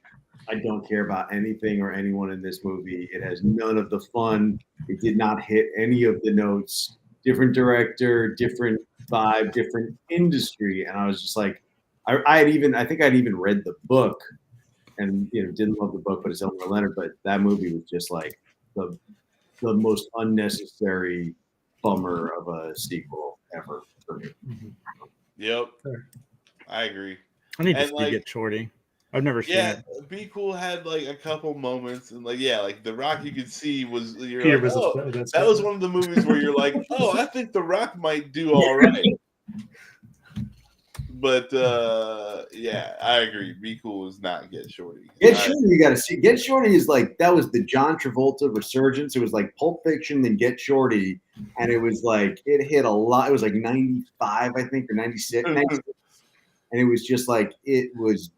I don't care about anything or anyone in this movie. It has none of the fun. It did not hit any of the notes. Different director, different vibe, different industry. And I was just like, I think I'd even read the book and didn't love the book, but it's Elmer Leonard. But that movie was just like the most unnecessary bummer of a sequel ever for me. Yep, I agree. I need to see Get Shorty. I've never seen it. Be Cool had like a couple moments, and like The Rock you could see was Peter was that was one of the movies where you're like, oh, I think The Rock might do all right. But I agree. Be Cool is not Get Shorty. Get Shorty, you got to see. Get Shorty is like that was the John Travolta resurgence. It was like Pulp Fiction, then Get Shorty, and it was like it hit a lot. It was like 95, I think, or 96, 96. And it was just like it was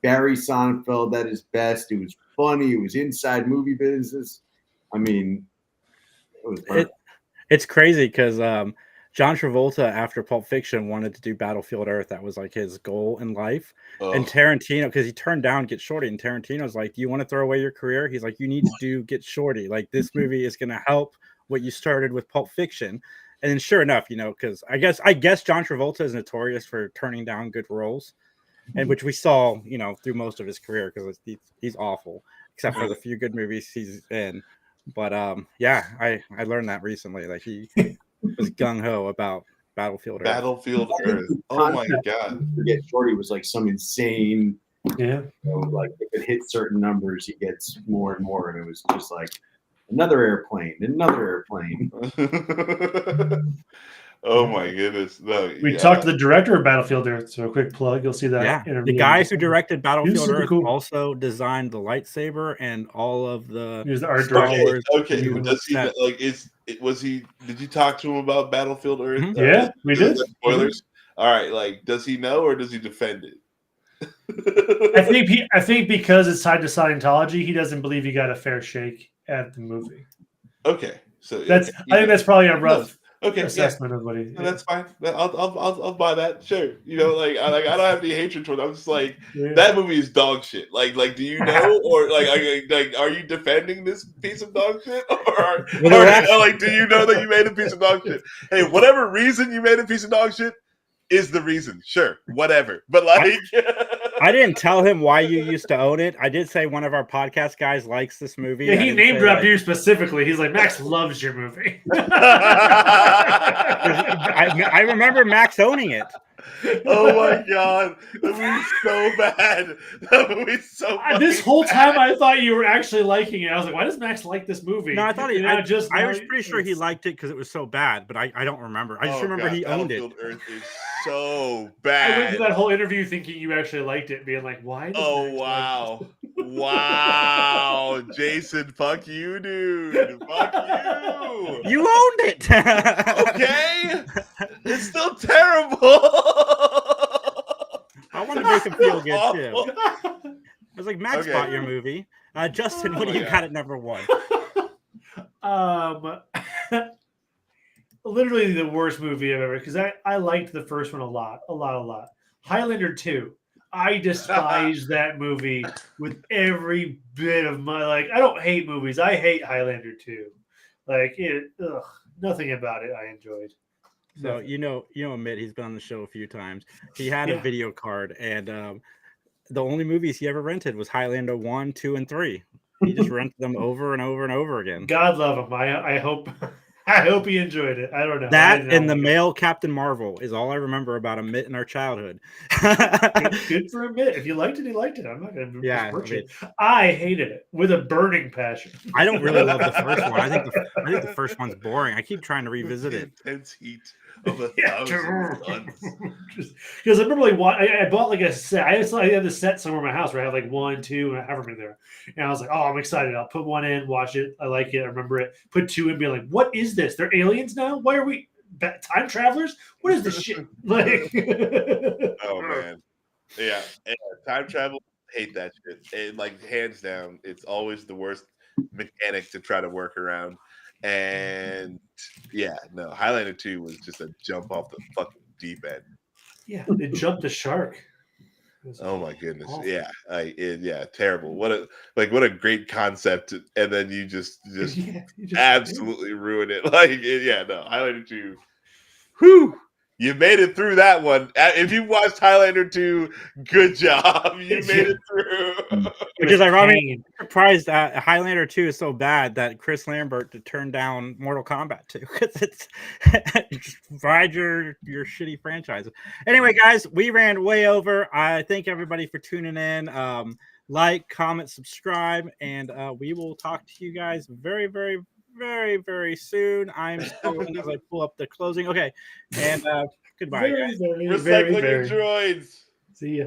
Barry Sonnenfeld at his best. It was funny. It was inside movie business. I mean, it was perfect. It's crazy because John Travolta, after Pulp Fiction, wanted to do Battlefield Earth. That was like his goal in life. Oh. And Tarantino, because he turned down Get Shorty, and Tarantino's like, do you want to throw away your career? He's like, you need to do Get Shorty. Like, this movie is going to help what you started with Pulp Fiction. And then sure enough, because I guess John Travolta is notorious for turning down good roles, and which we saw, through most of his career, because he's awful, except for the few good movies he's in. But I learned that recently. Like he was gung ho about Battlefield Earth. Battlefield Earth. Oh my God! Get Shorty was like some insane. Yeah. Like if it hits certain numbers, he gets more and more, and it was just like another airplane. Oh my goodness! No, we talked to the director of Battlefield Earth, so a quick plug. You'll see that. Yeah, the guys who directed Battlefield Earth also designed the lightsaber and all of the art Star Wars. Okay, did you talk to him about Battlefield Earth? Mm-hmm. Yeah, we did. Spoilers. Mm-hmm. All right, like, does he know or does he defend it? I think because it's tied to Scientology, he doesn't believe he got a fair shake at the movie. Okay, so I think that's probably a rough. Assessment of what he. No, that's fine. I'll buy that. Sure. I don't have any hatred toward it. I'm just like that movie is dog shit. Like, do you know, or are you defending this piece of dog shit, or do you know that you made a piece of dog shit? Hey, whatever reason you made a piece of dog shit is the reason. Sure, whatever. But I didn't tell him why you used to own it. I did say one of our podcast guys likes this movie. Yeah, he name dropped you specifically. He's like, Max loves your movie. I remember Max owning it. Oh my God, that movie's so bad. That movie's so bad. This whole time I thought you were actually liking it. I was like, why does Max like this movie? No, I thought I was pretty sure he liked it because it was so bad, but I don't remember. I just remember he owned it. Earth is so bad. I went through that whole interview thinking you actually liked it, being like, why does Max wow. Like Wow. Jason, fuck you, dude. Fuck you. You owned it. Okay. It's still terrible. I make him feel good too. Awful. I was like, Max Okay. bought your movie. Justin, what Oh do you my got God. at number 1? Literally the worst movie I've ever, because I liked the first one a lot. Highlander 2. I despise that movie with every bit of my I don't hate movies. I hate Highlander 2. Nothing about it I enjoyed. So Nothing. you know, Mitt, he's been on the show a few times. He had a Yeah. video card, and the only movies he ever rented was Highlander 1, 2, and 3. He just rented them over and over and over again. God love him. I hope I hope he enjoyed it. I don't know. I That did not and the like it. male Captain Marvel is all I remember about a Mitt in our childhood. Good for a bit. If you liked it, he liked it. I'm not going to Yeah, besmirch I mean- it. I hated it with a burning passion. I don't really love the first one. I think the first one's boring. I keep trying to revisit The it. intense heat of a Yeah. thousand suns. Because I remember I bought a set. I had the set somewhere in my house where I had 1, 2, and however many there. And I was like, oh, I'm excited. I'll put 1 in, watch it. I like it. I remember it. Put 2 in, be like, what is this? They're aliens now? Why are we time travelers? What is this shit? Oh man, yeah. Time travel, hate that shit. And hands down, it's always the worst mechanic to try to work around. And yeah, no, Highlander 2 was just a jump off the fucking deep end. Yeah, it jumped the shark. Oh my goodness, awful. yeah, terrible. What a great concept, and then you just Yeah, you just absolutely ruin it. Highlander 2. Whew. You made it through that one. If you watched Highlander 2, good job. You made it through. Which is ironic. I'm surprised that Highlander 2 is so bad that Chris Lambert to turn down Mortal Kombat 2 because it's just ride your shitty franchise. Anyway, guys, we ran way over. I thank everybody for tuning in. Like, comment, subscribe, and we will talk to you guys very, very, very, very soon. I'm scrolling as I pull up the closing. Okay, and goodbye. Very, Guys. very, Recycling very, your droids. See ya.